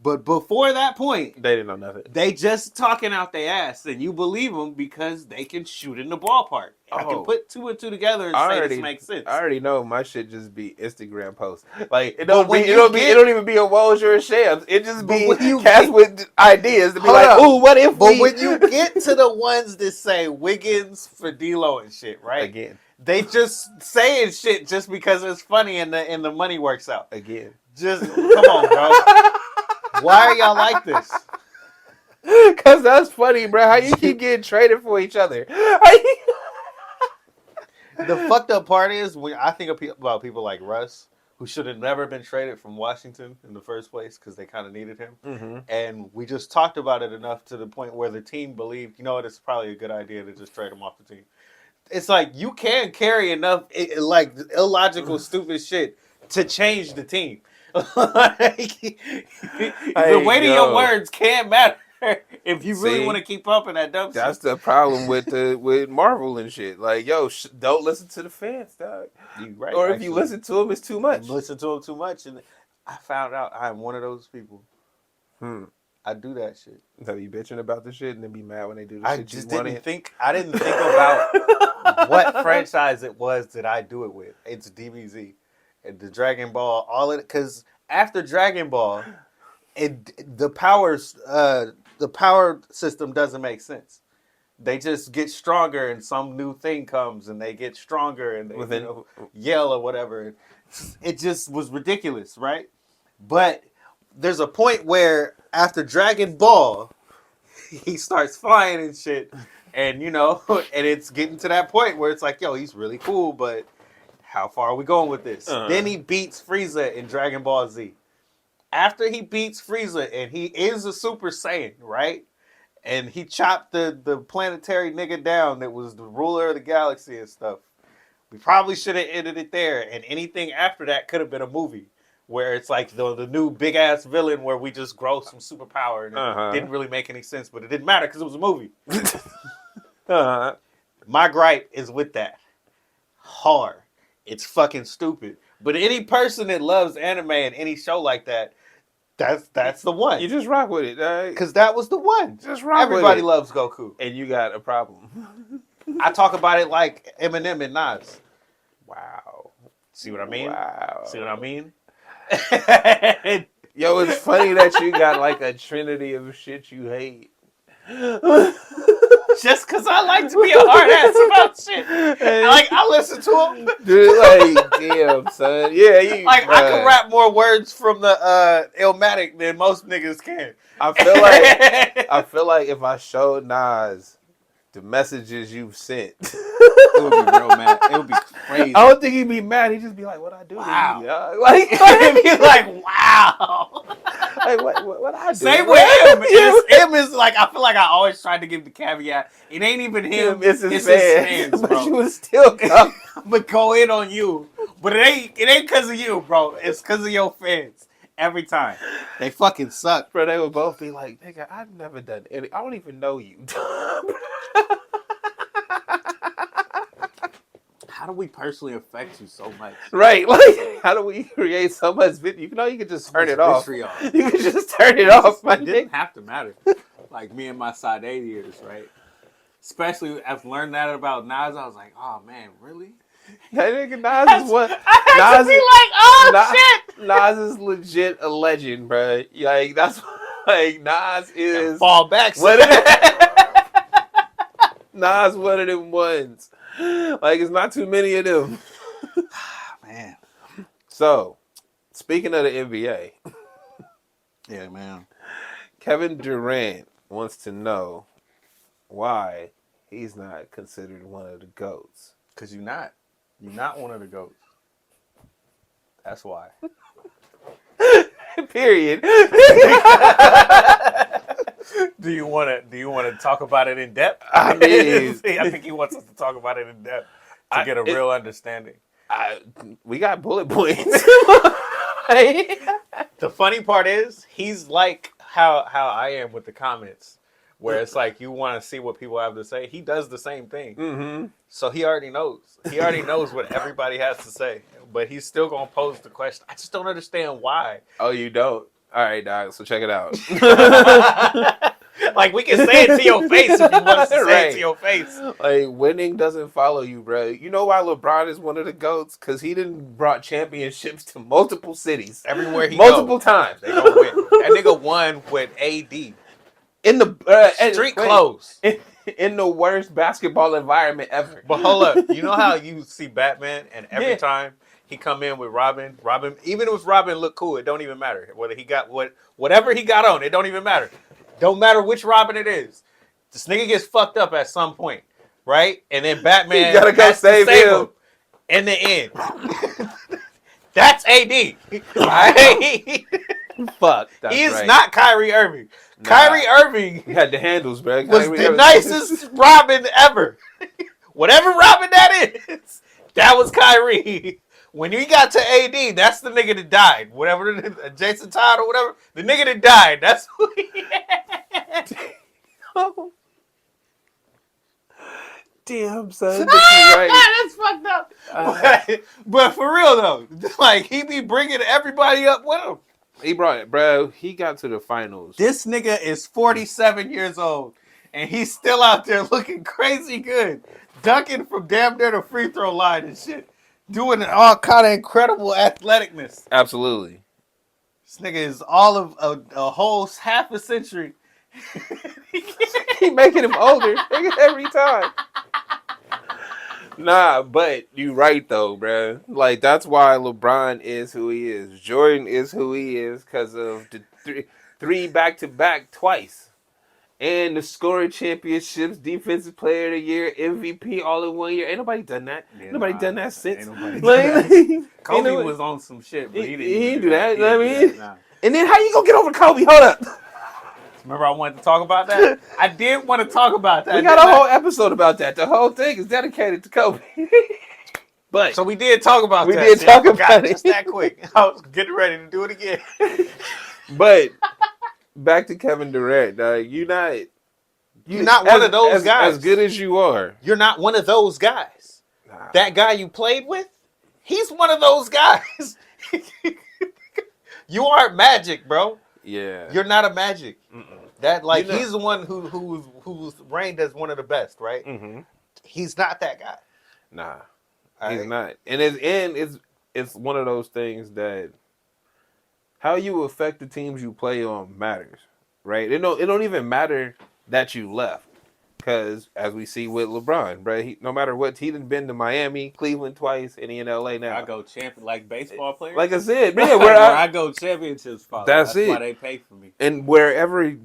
But before that point, they didn't know nothing. They just talking out their ass, and you believe them because they can shoot in the ballpark. I can put 2 and 2 together and say this makes sense. I already know my shit just be Instagram posts. Like it don't even be a Woj or a Shams. It just be cats with ideas to be like, ooh, what if? But when you get to the ones that say Wiggins for D-Lo and shit, right? Again, they just saying shit just because it's funny and the money works out. Again, just come on, bro. Why are y'all like this? Cause that's funny, bro. How you keep getting traded for each other? The fucked up part is when I think about people like Russ, who should have never been traded from Washington in the first place because they kind of needed him. Mm-hmm. And we just talked about it enough to the point where the team believed, you know what, it's probably a good idea to just trade him off the team. It's like you can carry enough like illogical, stupid shit to change the team. The weight of your words can't matter if you really want to keep up in that dumb shit. That's the problem with Marvel and shit. Like, yo, don't listen to the fans, dog. Right, or if you listen to them, it's too much. Listen to them too much, and I found out I'm one of those people. I do that shit. So you bitching about the shit and then be mad when they do the shit. I didn't think about what franchise it was that I do it with. It's DBZ. The Dragon Ball, all of it, because after Dragon Ball, the power system doesn't make sense. They just get stronger, and some new thing comes, and they get stronger, and they yell or whatever. It just was ridiculous, right? But there's a point where after Dragon Ball, he starts flying and shit, and and it's getting to that point where it's like, yo, he's really cool, but how far are we going with this? Then he beats Frieza in Dragon Ball Z. After he beats Frieza, and he is a Super Saiyan, right? And he chopped the planetary nigga down that was the ruler of the galaxy and stuff. We probably should have ended it there. And anything after that could have been a movie. Where it's like the new big-ass villain where we just grow some superpower. And it didn't really make any sense, but it didn't matter because it was a movie. My gripe is with that. Hard. It's fucking stupid. But any person that loves anime and any show like that, that's the one. You just rock with it. Because that was the one. Just rock Everybody with it. loves Goku. And you got a problem. I talk about it like Eminem and Nas. Wow. See what I mean? Wow. See what I mean? Yo, it's funny that you got like a trinity of shit you hate. Just because I like to be a hard ass about shit. I listen to them. Dude, like, damn, son. Yeah, I can rap more words from the Illmatic than most niggas can. I feel like if I showed Nas the messages you've sent, it would be real mad. It would be crazy. I don't think he'd be mad. He'd just be like, "What I do?" Wow. To you, like he'd be like, "Wow." Like what I do? Same with him. Him is like, I feel like I always tried to give the caveat. It ain't even him. It's his fans, bro. But you would still come. But go in on you. But it ain't because of you, bro. It's because of your fans. Every time. They fucking suck. Bro, they would both be like, nigga, I've never done any. I don't even know you. How do we personally affect you so much? Right. Like, how do we create so much video? You can just turn it off. You can just turn it off. It didn't have to matter. Like me and my side 8 years, right? Especially after learning that about Nas, I was like, oh man, really? That nigga Nas is one. Nas is legit a legend, bro. Like that's like Nas is fall back. Nas one of them ones. Like it's not too many of them. Man. So, speaking of the NBA, yeah, man. Kevin Durant wants to know why he's not considered one of the GOATs. Because you're not. You're not one of the GOATs. That's why. Period. Do you want to talk about it in depth? I mean, I think he wants us to talk about it in depth to get a real understanding. We got bullet points. The funny part is, he's like how I am with the comments, where it's like you want to see what people have to say. He does the same thing. Mm-hmm. So he already knows. He already knows what everybody has to say. But he's still going to pose the question. I just don't understand why. Oh, you don't? All right, dog. So check it out. Like, we can say it to your face if you want us to say it to your face. Like, winning doesn't follow you, bro. You know why LeBron is one of the GOATs? Because he done brought championships to multiple cities. Everywhere he multiple times. They gonna win. That nigga won with AD. In the street clothes. In the worst basketball environment ever. But hold up. You know how you see Batman and every time he come in with Robin, even if Robin look cool, it don't even matter. Whether he got whatever he got on, it don't even matter. Don't matter which Robin it is. This nigga gets fucked up at some point, right? And then Batman you gotta go save him in the end. That's AD. Right? Fuck. That's He's right. not Kyrie Irving. Nah. Kyrie Irving He had the handles, bro. was the nicest Robin ever. Whatever Robin that is, that was Kyrie. When he got to AD, that's the nigga that died. Whatever, Jason Todd or whatever, the nigga that died. That's who he had. Damn, son. Right. That's fucked up. But for real, though, like, he be bringing everybody up with him. He brought it, bro. He got to the finals. This nigga is 47 years old, and he's still out there looking crazy good. Dunking from damn near the free throw line and shit. Doing all kind of incredible athleticness. Absolutely. This nigga is all of a whole half a century. He making him older every time. Nah, but you right though, bro. Like, that's why LeBron is who he is. Jordan is who he is because of the three back-to-back twice. And the scoring championships, defensive player of the year, MVP all in 1 year. Ain't nobody done that. Yeah, nobody done that since. Kobe was on some shit, but he didn't do that. He didn't nah. And then how you gonna get over Kobe? Hold up. Remember I wanted to talk about that? I did want to talk about that. We got a whole episode about that. The whole thing is dedicated to Kobe. But so we did talk about that. We did talk about it. Just that quick. I was getting ready to do it again. But back to Kevin Durant, you're not one of those guys. As good as you are. You're not one of those guys. Nah. That guy you played with, he's one of those guys. You aren't Magic, bro. Yeah. You're not a Magic. Mm-mm. That he's the one who's reigned as one of the best, right? Mm-hmm. He's not that guy. Nah. He's not. And it's one of those things that how you affect the teams you play on matters, right? It don't even matter that you left, because as we see with LeBron, right? No matter what, he done been to Miami, Cleveland twice, and he in LA now. I go champion like baseball players. Like I said, man, where I go championships follow. That's it. Why they pay for me. And wherever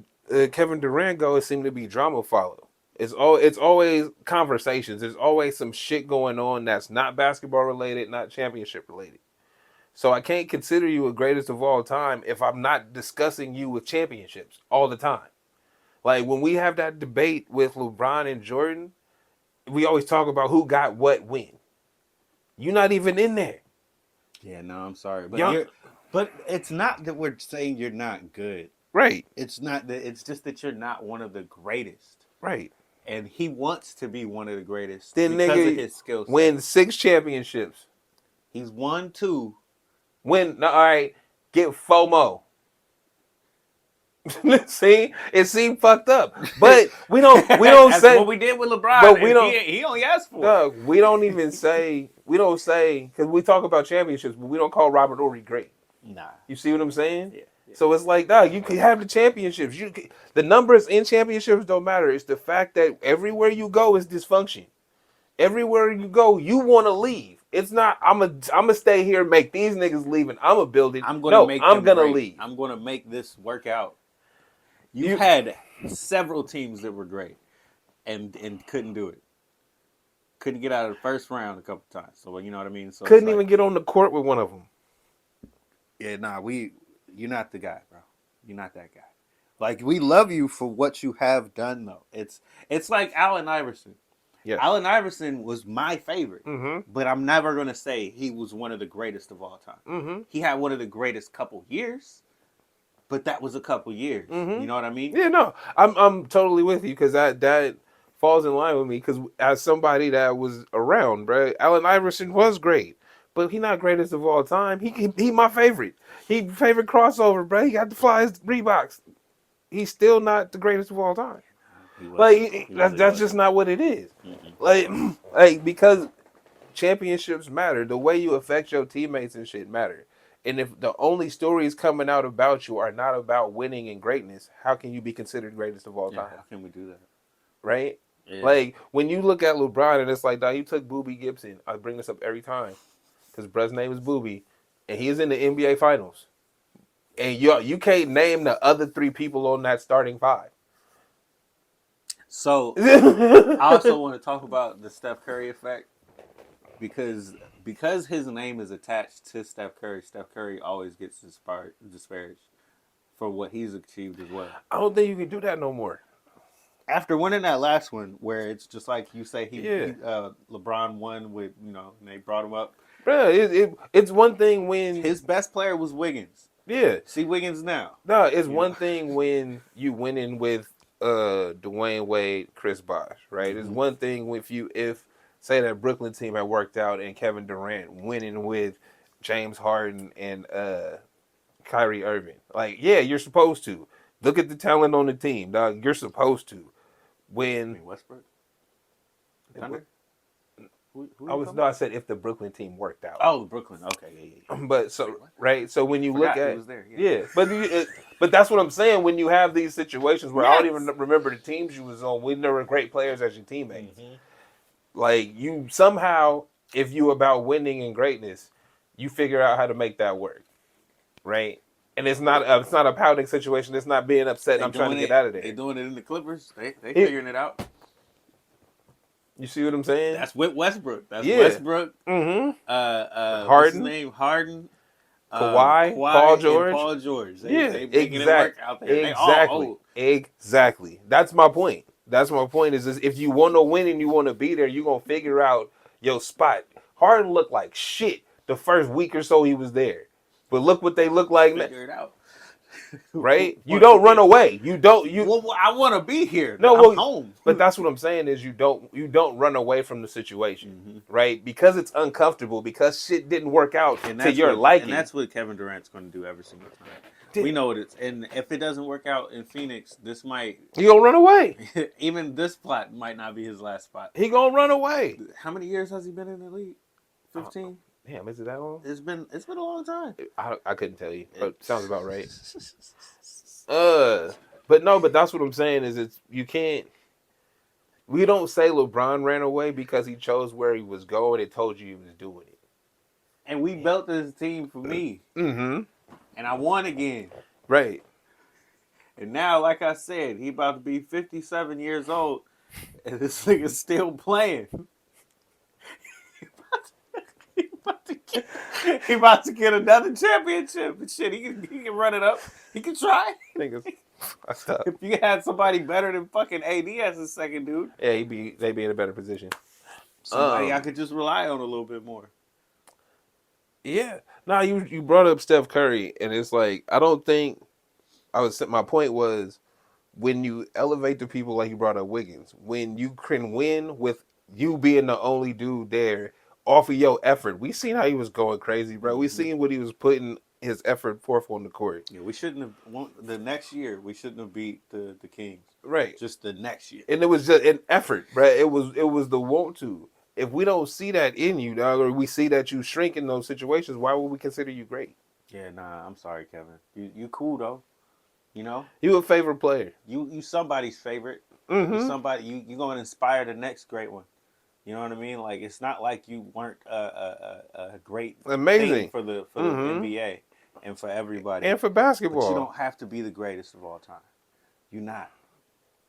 Kevin Durant goes, it seems to be drama follow. It's always conversations. There's always some shit going on that's not basketball related, not championship related. So I can't consider you a greatest of all time if I'm not discussing you with championships all the time. Like, when we have that debate with LeBron and Jordan, we always talk about who got what when. You're not even in there. Yeah, no, I'm sorry. But it's not that we're saying you're not good. Right. It's not that. It's just that you're not one of the greatest. Right. And he wants to be one of the greatest then because nigga of his skill set. Win 6 championships. He's won 2. All right, get FOMO. See, it seemed fucked up, but we don't That's say what we did with LeBron. But we don't. He only asked for it. We don't even say. We don't say, because we talk about championships, but we don't call Robert Horry great. Nah, you see what I'm saying? Yeah. So it's like, dog, you can have the championships. The numbers in championships don't matter. It's the fact that everywhere you go is dysfunction. Everywhere you go, you want to leave. It's not, I'm a stay here and make these niggas leave and I'm a build it. I'm going to leave. I'm going to make this work out. You had several teams that were great and couldn't do it. Couldn't get out of the first round a couple times. So, you know what I mean? So couldn't even get on the court with one of them. Yeah, nah, you're not the guy, bro. You're not that guy. Like, we love you for what you have done, though. It's like Allen Iverson. Yeah. Allen Iverson was my favorite, but I'm never going to say he was one of the greatest of all time. Mm-hmm. He had one of the greatest couple years, but that was a couple years. Mm-hmm. You know what I mean? Yeah, no, I'm totally with you, because that falls in line with me, because as somebody that was around, bro, Allen Iverson was great, but he not greatest of all time. He my favorite. He favorite crossover, bro. He got the flyest Reeboks. He's still not the greatest of all time. That's just not what it is. Like because championships matter. The way you affect your teammates and shit matter. And if the only stories coming out about you are not about winning and greatness, how can you be considered greatest of all time? How can we do that? Right? Yeah. Like when you look at LeBron and it's like, dog, you took Booby Gibson. I bring this up every time because bruh's name is Booby, and he is in the NBA Finals. And you can't name the other 3 people on that starting 5. So I also want to talk about the Steph Curry effect because his name is attached to Steph Curry always gets disparaged for what he's achieved as well. I don't think you can do that no more. After winning that last one, where it's just like you say, LeBron won with, and they brought him up. Bro, it's one thing when his best player was Wiggins. Yeah. See Wiggins now. No, it's one thing when you winning with Dwayne Wade, Chris Bosh, right? It's one thing if say that Brooklyn team had worked out and Kevin Durant winning with James Harden and Kyrie Irving. Like, yeah, you're supposed to. Look at the talent on the team, dog. You're supposed to. When Westbrook? Thunder? I said if the Brooklyn team worked out. Oh, Brooklyn. Okay, yeah. But so so when you look at, but that's what I'm saying. When you have these situations where I don't even remember the teams you was on, when there were great players as your teammates, like you somehow, if you about winning and greatness, you figure out how to make that work, right? And it's not a pouting situation. It's not being upset. And I'm trying to get out of there. They doing it in the Clippers. They figuring it out. You see what I'm saying? That's with Westbrook. That's Westbrook. Harden. What's his name? Harden. Kawhi, Paul George. Paul George. They making it work out there. Exactly. That's my point. Is if you want to win and you want to be there, you're going to figure out your spot. Harden looked like shit the first week or so he was there. But look what they look like now. Figure it out. Right? You don't run away. Well, I want to be here. I'm home. But that's what I'm saying is you don't run away from the situation, right? Because it's uncomfortable, because shit didn't work out to your liking. And that's what Kevin Durant's going to do every single time. We know what it's. And if it doesn't work out in Phoenix, this might. He gonna run away. Even this spot might not be his last spot. He gonna run away. How many years has he been in the league? 15. Damn, is it that long? It's been a long time. I couldn't tell you, but sounds about right. But that's what I'm saying is you can't. We don't say LeBron ran away because he chose where he was going and told you he was doing it. And we built this team for me. And I won again. Right. And now, like I said, he about to be 57 years old, and this nigga's still playing. He about to get another championship and shit. He can run it up. He can try. If you had somebody better than fucking AD as a second dude, yeah, they'd be in a better position. Somebody I could just rely on a little bit more. Yeah. Now you brought up Steph Curry, and it's like my point was when you elevate the people like you brought up Wiggins, when you can win with you being the only dude there. Off of your effort. We seen how he was going crazy, bro. We seen what he was putting his effort forth on the court. Yeah, we shouldn't have the next year. We shouldn't have beat the Kings. Right. Just the next year. And it was just an effort, bro. It was the want to. If we don't see that in you, dog, or we see that you shrink in those situations, why would we consider you great? Yeah, nah. I'm sorry, Kevin. You cool though. You know. You a favorite player. You somebody's favorite. You somebody. You going to inspire the next great one. You know what I mean? Like it's not like you weren't a great amazing thing for the NBA and for everybody and for basketball. But you don't have to be the greatest of all time. You're not.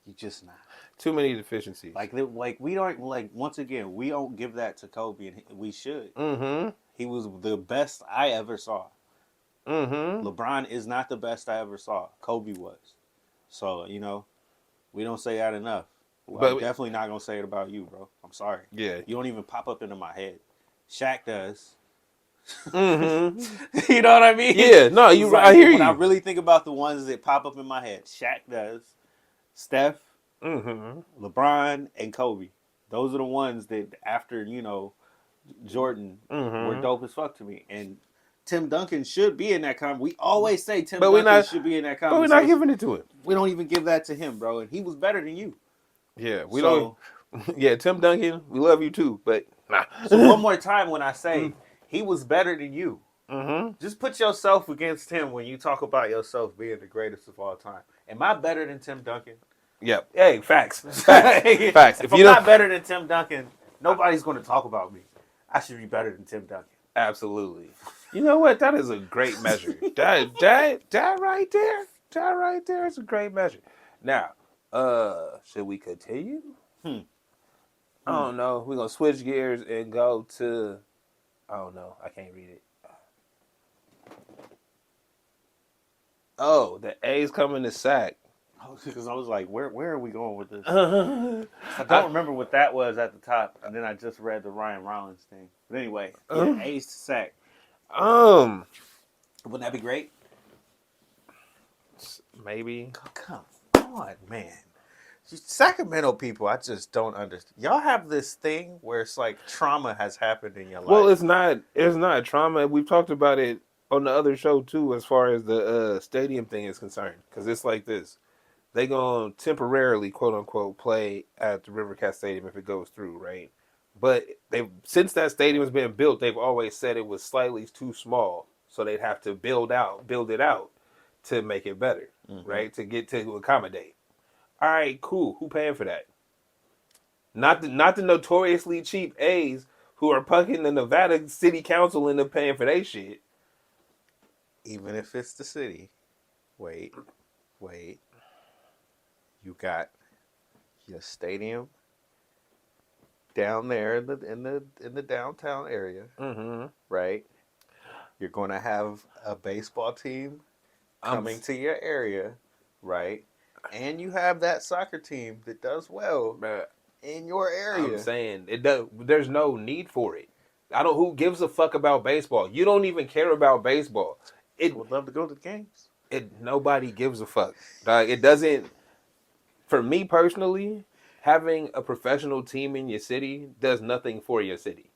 You're just not. Too many deficiencies. Like we don't once again we don't give that to Kobe and we should. He was the best I ever saw. LeBron is not the best I ever saw. Kobe was. So we don't say that enough. Well, I'm definitely not gonna say it about you, bro. I'm sorry. Yeah, you don't even pop up into my head. Shaq does. You know what I mean? Yeah, no, I hear you. When I really think about the ones that pop up in my head, Shaq does, Steph, LeBron, and Kobe. Those are the ones that after Jordan were dope as fuck to me, and Tim Duncan should be in that conversation. We always say Tim But Duncan should be in that conversation. But we're not giving it to him. We don't even give that to him, bro, and he was better than you. Yeah, we don't. Yeah, Tim Duncan, we love you too, but nah. So one more time when I say he was better than you, just put yourself against him when you talk about yourself being the greatest of all time. Am I better than Tim Duncan? Yep. Hey, facts. Facts. If I'm not better than Tim Duncan, nobody's going to talk about me. I should be better than Tim Duncan. Absolutely. You know what? That is a great measure. that right there. That right there is a great measure. Now, should we continue? I don't know. We're gonna switch gears and go to. I don't know. I can't read it. Oh, the A's coming to sack. Because I was like, where are we going with this? I don't remember what that was at the top, and then I just read the Ryan Rollins thing. But anyway, A's to sack. Wouldn't that be great? Maybe. Oh, come on, man. Sacramento people, I just don't understand. Y'all have this thing where it's like trauma has happened in your life. Well, it's not trauma. We've talked about it on the other show too, as far as the stadium thing is concerned. Because it's like this: they gonna temporarily, quote unquote, play at the Rivercat Stadium if it goes through, right? But since that stadium has been built, they've always said it was slightly too small, so they'd have to build it out to make it better, right? To accommodate. All right, cool. Who paying for that? Not the notoriously cheap A's who are punking the Nevada City Council into paying for their shit. Even if it's the city, wait. You got your stadium down there in the downtown area, right? You're going to have a baseball team coming to your area, right? And you have that soccer team that does well in your area. I'm saying there's no need for it. Who gives a fuck about baseball? You don't even care about baseball. I would love to go to the games. Nobody gives a fuck. It doesn't. For me personally, having a professional team in your city does nothing for your city.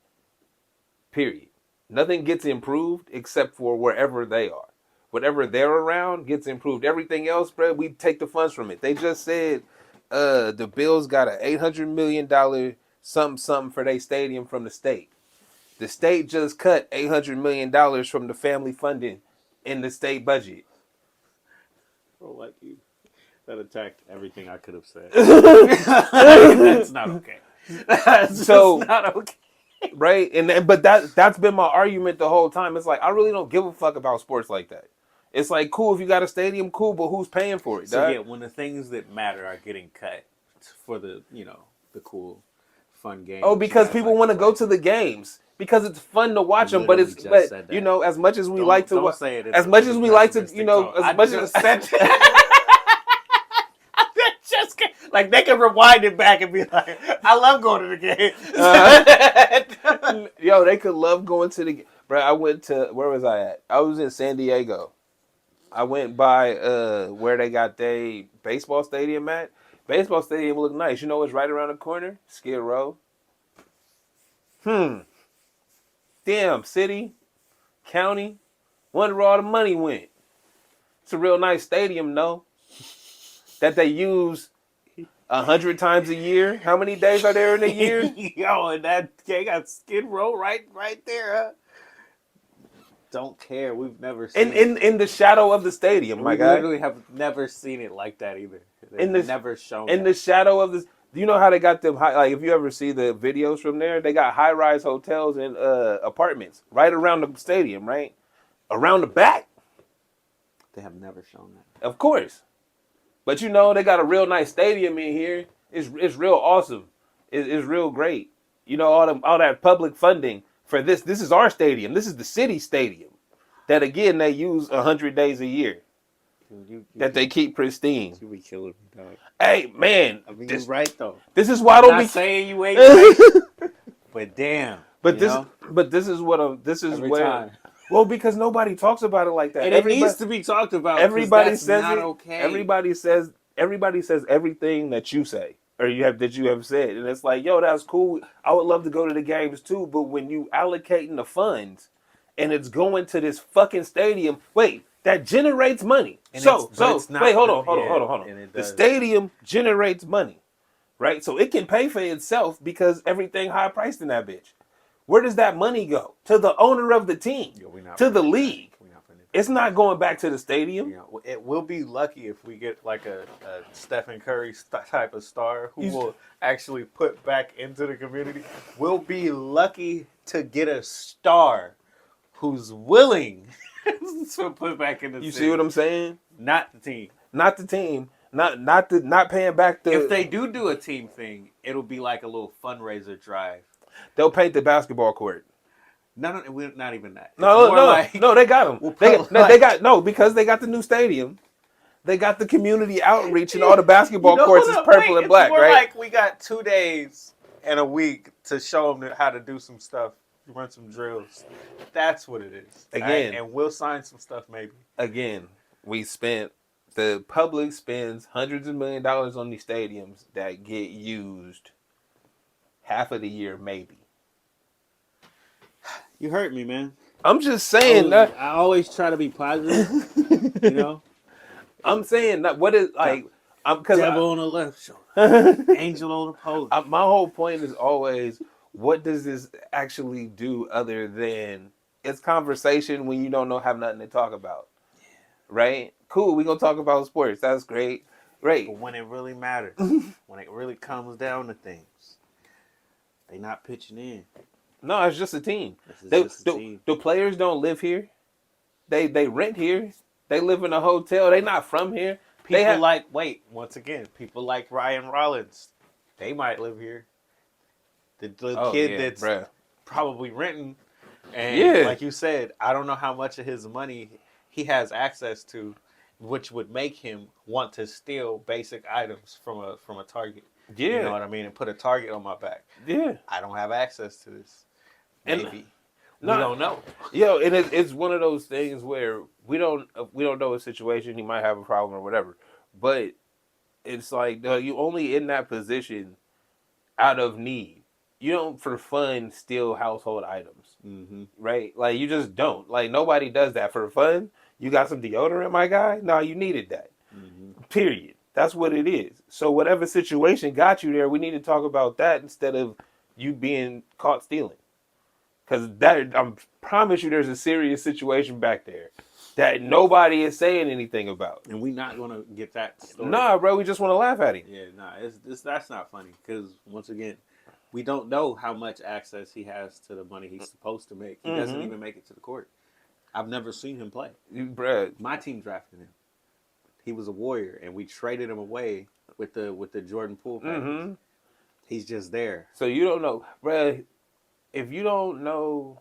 Period. Nothing gets improved except for wherever they are. Whatever they're around gets improved. Everything else, bro, we take the funds from it. They just said the Bills got an $800 million something for their stadium from the state. The state just cut $800 million from the family funding in the state budget. Bro, like you, that attacked everything I could have said. That's not okay. That's not okay. Right? But that's been my argument the whole time. It's like, I really don't give a fuck about sports like that. It's like, cool if you got a stadium, cool, but who's paying for it? So yeah, when the things that matter are getting cut for the cool, fun games. Oh, because people want to go to the games because it's fun to watch them. But as much as we like to, as much as we like to, as much as just like they can rewind it back and be like, I love going to the game. Yo, they could love going to the game. Bro, I went to, where was I at? I was in San Diego. I went by where they got their baseball stadium at. Baseball stadium looked nice. You know what's right around the corner? Skid Row. Damn, city, county, wonder where all the money went. It's a real nice stadium, though. That they use 100 times a year. How many days are there in a year? Yo, and that they got Skid Row right there, huh? Don't care. We've never seen in the shadow of the stadium, my guy. We literally have never seen it like that either. They've never shown in the shadow of this. Do you know how they got them high? Like, if you ever see the videos from there, they got high-rise hotels and apartments right around the stadium, right? Around the back. They have never shown that. Of course. But they got a real nice stadium in here. It's real awesome. It's real great. All that public funding for this. This is our stadium. This is the city stadium. That again they use 100 days a year. Dude, they keep pristine. You be killing me, dog. Hey man, I mean, you're right though. This is why I don't be saying you ain't right. But damn. This is what I'm. This is every where. Time. Well, because nobody talks about it like that. And it needs to be talked about. Everybody says not it. Okay. Everybody says everything that you say. or did you have said? And it's like, yo, that's cool. I would love to go to the games too, but when you allocating the funds and it's going to this fucking stadium, wait, that generates money. And So it's not, wait, hold on. And it The does. stadium generates money, right? So it can pay for itself because everything high priced in that bitch. Where does that money go? To the owner of the team, to the league. It's not going back to the stadium. Yeah, it will be lucky if we get like a Stephen Curry type of star who will actually put back into the community. We'll be lucky to get a star who's willing to put back in the city. You see what I'm saying? Not the team. Not the team. Not paying back the. If they do a team thing, it'll be like a little fundraiser drive. They'll paint the basketball court. No, we're not even that. No, they got them. They got because they got the new stadium. They got the community outreach and all the basketball courts is purple and black, right? Like we got 2 days and a week to show them how to do some stuff, run some drills. That's what it is. Again, right? And we'll sign some stuff maybe. Again, the public spends hundreds of $millions on these stadiums that get used half of the year, maybe. You hurt me, man. I'm just saying that. I always try to be positive, you know? I'm saying that what is like, devil on the left shoulder, angel on the post. My whole point is always, what does this actually do other than it's conversation when you don't have nothing to talk about, right? Cool, we gonna talk about sports. That's great. But when it really matters, when it really comes down to things, they not pitching in. No, it's just a team. The players don't live here. They rent here. They live in a hotel. They not from here. People people like Ryan Rollins. They might live here. The kid that's probably renting. And like you said, I don't know how much of his money he has access to, which would make him want to steal basic items from a Target. Yeah. You know what I mean? And put a Target on my back. Yeah. I don't have access to this. Maybe. We don't know. Yo, and it's one of those things where we don't know a situation. He might have a problem or whatever. But it's like, you only in that position out of need. You don't, for fun, steal household items. Mm-hmm. Right? Like, you just don't. Like, nobody does that for fun. You got some deodorant, my guy? No, you needed that. Mm-hmm. Period. That's what it is. So whatever situation got you there, we need to talk about that instead of you being caught stealing. Because I promise you there's a serious situation back there that nobody is saying anything about. And we're not going to get that story. Nah, bro, we just want to laugh at him. Yeah, nah, that's not funny. Because, once again, we don't know how much access he has to the money he's supposed to make. He doesn't even make it to the court. I've never seen him play. My team drafted him. He was a Warrior, and we traded him away with the Jordan Poole package. Mm-hmm. He's just there. So you don't know, bruh. If you don't know,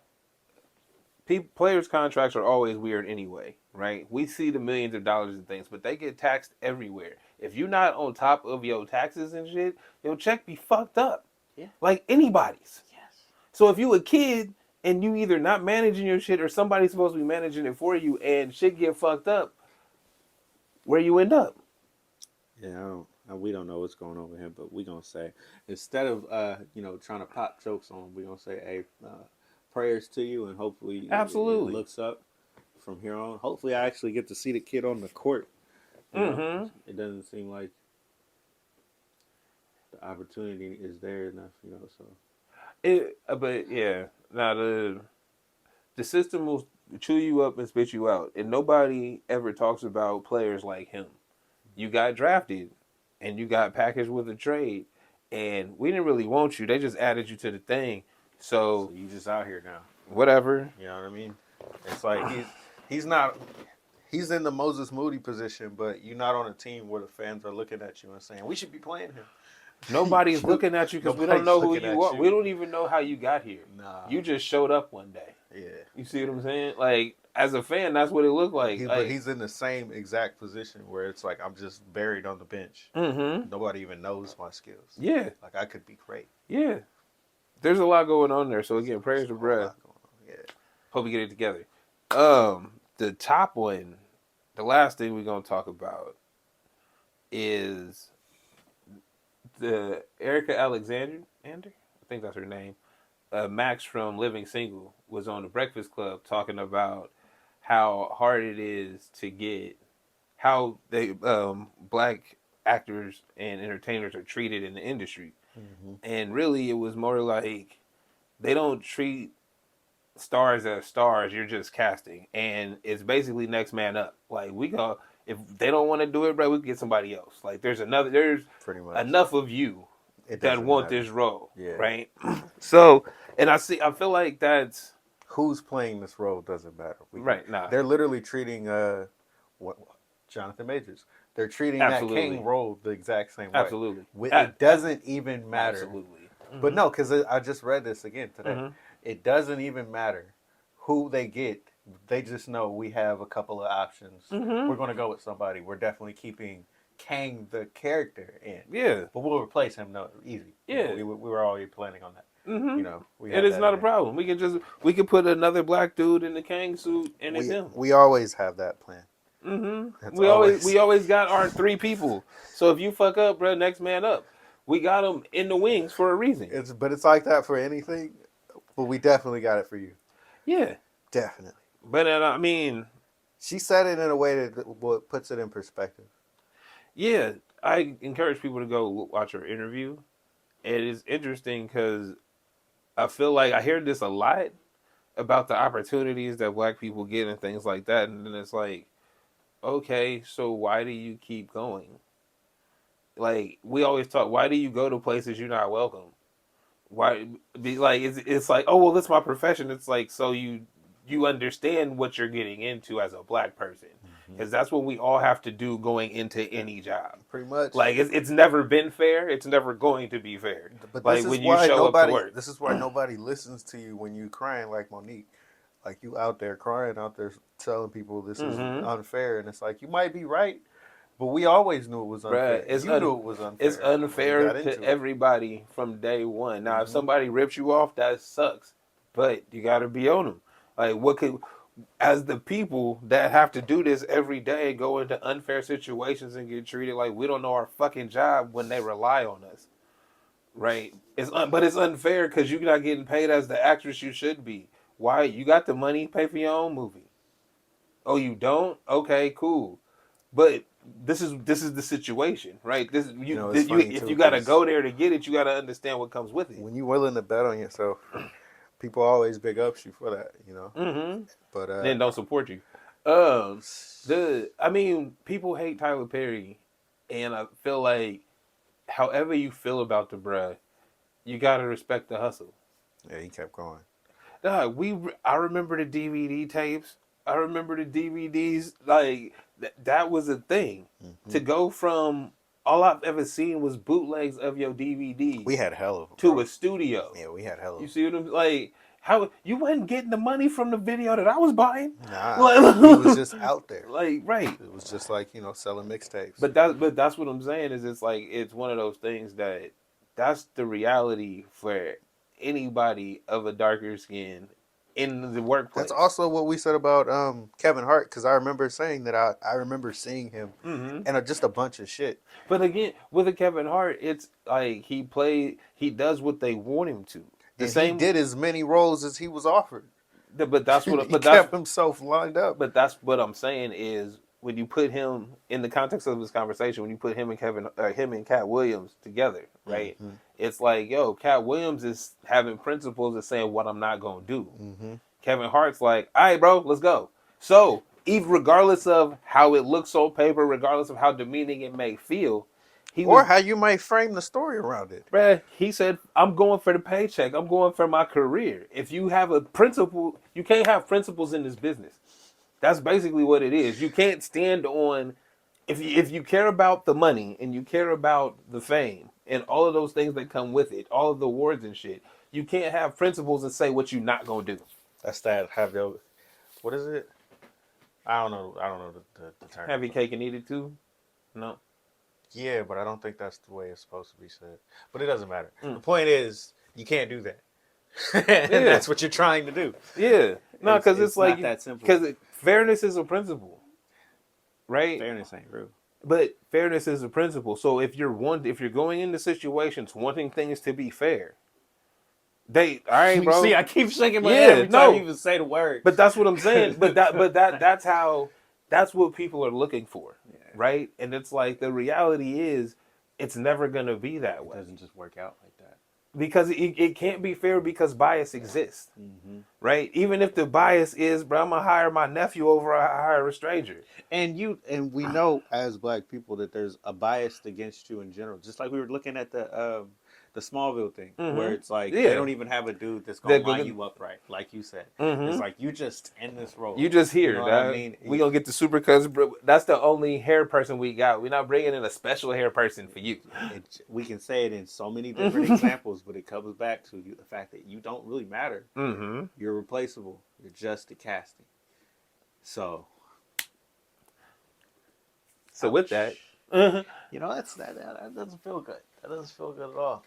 players' contracts are always weird anyway, right? We see the millions of dollars and things, but they get taxed everywhere. If you're not on top of your taxes and shit, your check be fucked up. Yeah. Like anybody's. Yes. So if you a kid and you either not managing your shit or somebody's supposed to be managing it for you and shit get fucked up, where you end up? Yeah, we don't know what's going on with him, but we're going to say, instead of, trying to pop jokes on him, we're going to say, hey, prayers to you, and hopefully absolutely it looks up from here on. Hopefully I actually get to see the kid on the court. Mm-hmm. It doesn't seem like the opportunity is there enough, so. But yeah, now the system will chew you up and spit you out, and nobody ever talks about players like him. You got drafted, and you got packaged with a trade, and we didn't really want you. They just added you to the thing, so you just out here now. Whatever. You know what I mean? It's like he's not. He's in the Moses Moody position, but you're not on a team where the fans are looking at you and saying, we should be playing him. Nobody's looking at you because we don't know who you are. We don't even know how you got here. Nah. You just showed up one day. Yeah. You see what I'm saying? Like, as a fan, that's what it looked like. But he's in the same exact position where it's like, I'm just buried on the bench. Mm-hmm. Nobody even knows my skills. Yeah. Like, I could be great. Yeah. There's a lot going on there. So, again, prayers to Brad. Yeah. Hope we get it together. The top one, the last thing we're going to talk about is the Erica Alexander, I think that's her name. Max from Living Single was on the Breakfast Club talking about how hard it is to get how they black actors and entertainers are treated in the industry, and really it was more like they don't treat stars as stars. You're just casting, and it's basically next man up. Like we go, if they don't want to do it, bro, we can get somebody else. Like there's pretty much enough of you that want this role, Yeah. right? So, and I feel like that's who's playing this role doesn't matter. Right, nah. They're literally treating Jonathan Majors. They're treating Absolutely. that king role the exact same way. Absolutely. It doesn't even matter. Absolutely. But no, because I just read this again today. It doesn't even matter who they get. They just know we have a couple of options. We're going to go with somebody. We're definitely keeping Kang the character in. Yeah. But we'll replace him easy. Yeah. We were already planning on that. You know, and it's not a problem. We can put another black dude in the Kang suit, and it's him. We always have that plan. We always got our 3 people. So if you fuck up, bro, next man up. We got them in the wings for a reason. But it's like that for anything. But we definitely got it for you. Yeah, definitely. But I mean, she said it in a way that puts it in perspective. Yeah, I encourage people to go watch her interview. It is interesting because I feel like I hear this a lot about the opportunities that black people get and things like that. And then it's like, okay, so why do you keep going? Like, we always talk, why do you go to places you're not welcome? Why be like, it's like, oh, well, that's my profession. It's like, so you understand what you're getting into as a black person. Because that's what we all have to do going into any job. Pretty much. Like, it's never been fair. It's never going to be fair. But like, when you show up to work. This is why nobody listens to you when you crying like Monique. Like, you out there crying, out there telling people this is unfair. And it's like, you might be right, but we always knew it was unfair. Bruh, knew it was unfair. It's unfair to everybody from day one. Now, if somebody rips you off, that sucks. But you got to be on them. Like, as the people that have to do this every day, go into unfair situations and get treated like we don't know our fucking job when they rely on us, right? But it's unfair because you're not getting paid as the actress you should be. Why? You got the money, pay for your own movie. Oh, you don't? Okay, cool. But this is the situation, right? If you got to go there to get it, you got to understand what comes with it. When you're willing to bet on yourself, people always big ups you for that, you know. But then don't support you. People hate Tyler Perry, and I feel like, however you feel about the bruh, you gotta respect the hustle. Yeah, he kept going. I remember the DVD tapes. I remember the DVDs. Like that was a thing. To go from all I've ever seen was bootlegs of your DVD. We had hell of them, to a studio. Yeah, we had hell of them. You see what I'm like? How you wasn't getting the money from the video that I was buying? Nah, it was just out there. Like, right. It was just like, selling mixtapes. But that's what I'm saying is it's like it's one of those things that's the reality for anybody of a darker skin in the workplace. That's also what we said about Kevin Hart, because I remember saying that I remember seeing him and just a bunch of shit. But again, with a Kevin Hart, it's like he does what they want him to. He did as many roles as he was offered. But that's what he kept himself lined up. But that's what I'm saying is when you put him in the context of this conversation, when you put him and Cat Williams together, right? It's like, yo, Cat Williams is having principles of saying what I'm not gonna do. Kevin Hart's like, all right, bro, let's go. So even regardless of how it looks on paper, regardless of how demeaning it may feel. How you might frame the story around it. Bruh, he said, I'm going for the paycheck. I'm going for my career. If you have a principle, you can't have principles in this business. That's basically what it is. You can't stand on, if you care about the money and you care about the fame and all of those things that come with it, all of the awards and shit, you can't have principles and say what you're not going to do. That's that, what is it? I don't know the term. Have your cake and eat it too? No. Yeah, but I don't think that's the way it's supposed to be said. But it doesn't matter. The point is, you can't do that. And that's what you're trying to do. Yeah. No, because it's like, not that simple. Because fairness is a principle, right? Fairness ain't real. But fairness is a principle. So if you're going into situations wanting things to be fair, all right, bro. See, I keep shaking my head every time you even say the word. But that's what I'm saying. That's what people are looking for, right? And it's like the reality is, it's never gonna be that way. It doesn't just work out like that. Because it can't be fair because bias exists, right? Even if the bias is, bro, I'm gonna hire my nephew over I hire a stranger. And we know as black people that there's a bias against you in general. Just like we were looking at the Smallville thing, where it's like they don't even have a dude that's gonna line you up right, like you said. It's like you just in this role. You just here, you know what I mean? We gonna get the super cuz that's the only hair person we got. We're not bringing in a special hair person for you. We can say it in so many different examples, but it comes back to the fact that you don't really matter. You're replaceable. You're just a casting. So with that, you know, that doesn't feel good. That doesn't feel good at all.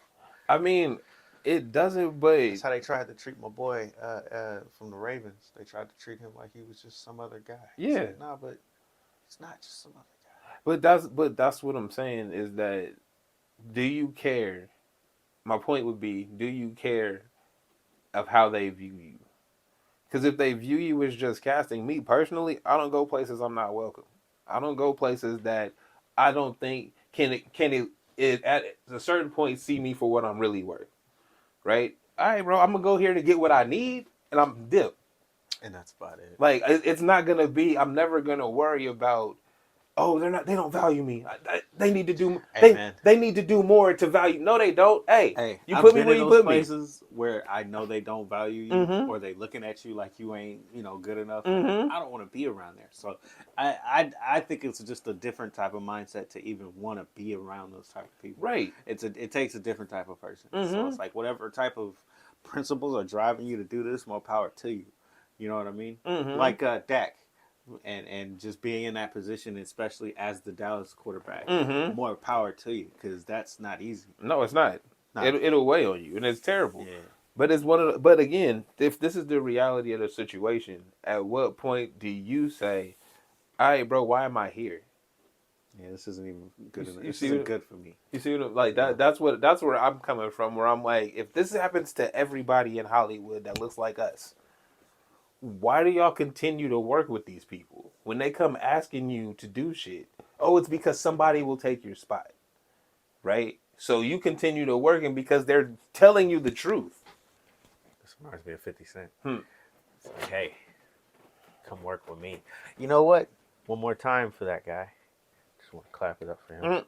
I mean, it doesn't, but that's how they tried to treat my boy from the Ravens. They tried to treat him like he was just some other guy. Yeah, like, nah, but it's not just some other guy. But that's what I'm saying is that, do you care? My point would be, do you care of how they view you? Because if they view you as just casting, me personally, I don't go places I'm not welcome. I don't go places that I don't think can it at a certain point see me for what I'm really worth, right? All right, bro, I'm gonna go here to get what I need, and I'm dip. And that's about it. Like, it's not gonna be. I'm never gonna worry about. Oh, they don't value me. They need to do. They need to do more to value. No, they don't. Hey, you put me where you put me. Places where I know they don't value you, or they looking at you like you ain't, good enough. I don't want to be around there. So, I think it's just a different type of mindset to even want to be around those type of people. Right. It takes a different type of person. So it's like whatever type of principles are driving you to do this, more power to you. You know what I mean? Like Dak. And just being in that position, especially as the Dallas quarterback, more power to you, because that's not easy. No, it's not. It'll weigh on you, and it's terrible. Yeah. But it's But again, if this is the reality of the situation, at what point do you say, "All right, bro, why am I here?" Yeah, this isn't even good. This isn't good for me. You see what like that? That's where I'm coming from. Where I'm like, if this happens to everybody in Hollywood that looks like us, why do y'all continue to work with these people when they come asking you to do shit? Oh, it's because somebody will take your spot, right? So you continue to work, and because they're telling you the truth. This reminds me of 50 Cent. It's like, hey, come work with me. You know what? One more time for that guy. Just want to clap it up for him.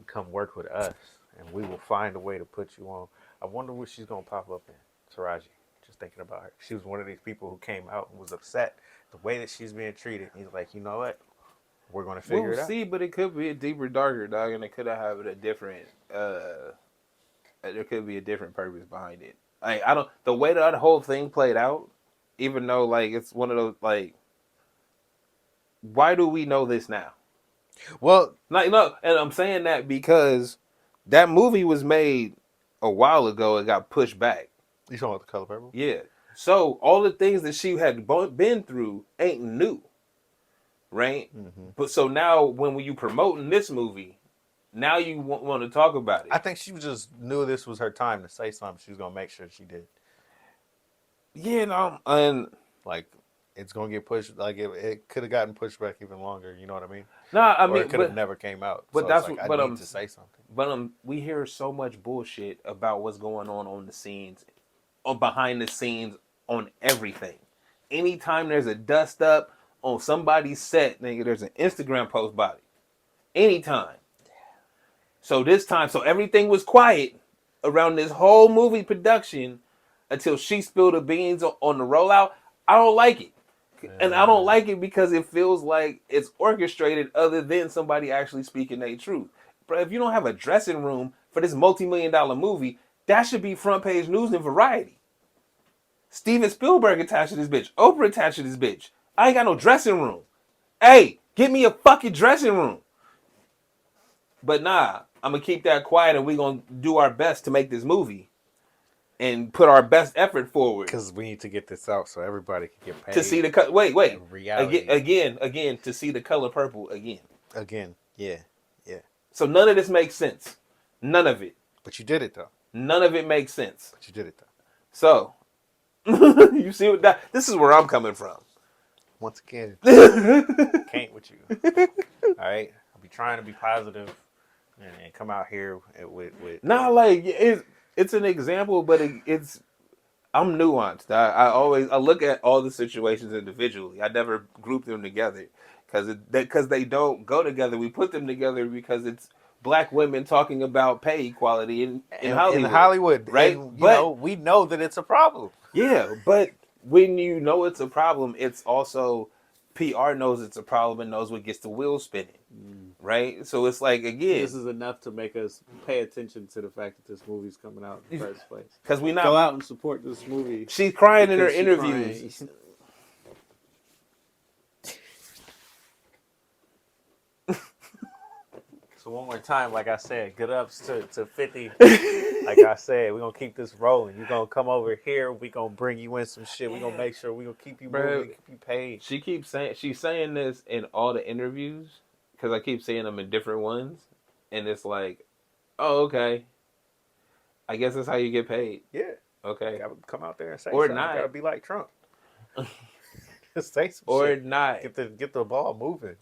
Come work with us, and we will find a way to put you on. I wonder what she's going to pop up in. Taraji. Just thinking about her. She was one of these people who came out and was upset the way that she's being treated. He's like, you know what? We're going to figure it out. We'll see, but it could be a deeper, darker, dog, and it could have a different, there could be a different purpose behind it. Like, the way that whole thing played out, even though, like, it's one of those, like, why do we know this now? Well, and I'm saying that because that movie was made a while ago and got pushed back. You talking about The Color Purple? Yeah. So all the things that she had been through ain't new, right? But so now when you promoting this movie, now you want to talk about it. I think she just knew this was her time to say something. She was gonna make sure she did. Yeah, no, and like it's gonna get pushed. Like it could have gotten pushed back even longer. You know what I mean? No, I mean, it could have never came out. But so that's like, what. I need to say something. But we hear so much bullshit about what's going on the scenes. Or behind the scenes on everything. Anytime there's a dust up on somebody's set, nigga, there's an Instagram post about it. Anytime. So this time, everything was quiet around this whole movie production until she spilled the beans on the rollout. I don't like it. And I don't like it because it feels like it's orchestrated other than somebody actually speaking their truth. But if you don't have a dressing room for this multi-million-dollar movie, that should be front page news and Variety. Steven Spielberg attached to this bitch. Oprah attached to this bitch. I ain't got no dressing room. Hey, get me a fucking dressing room. But nah, I'm going to keep that quiet and we're going to do our best to make this movie. And put our best effort forward. Because we need to get this out so everybody can get paid. To see the... Wait. Reality. Again, to see The Color Purple again. Again, yeah. So none of this makes sense. None of it. But you did it though. None of it makes sense. But you did it though. So you see what that? This is where I'm coming from. Once again, can't with you. All right, I'll be trying to be positive and come out here with. Not like it's an example, but it's. I'm nuanced. I look at all the situations individually. I never group them together because they don't go together. We put them together because it's black women talking about pay equality in Hollywood, right? And, we know that it's a problem. Yeah, but when you know it's a problem, it's also PR knows it's a problem and knows what gets the wheels spinning, right? So it's like, again, this is enough to make us pay attention to the fact that this movie's coming out in the first place. Because we go out and support this movie. She's crying in her interviews. So one more time, like I said, good ups to 50. Like I said, we're going to keep this rolling. You're going to come over here. We're going to bring you in some shit. We're going to make sure we're going to keep you moving, keep you paid. She's saying this in all the interviews because I keep seeing them in different ones. And it's like, oh, okay. I guess that's how you get paid. Yeah. Okay. You gotta come out there and say or something. Not. You gotta be like Trump. Just say some or shit. Not. Get the ball moving.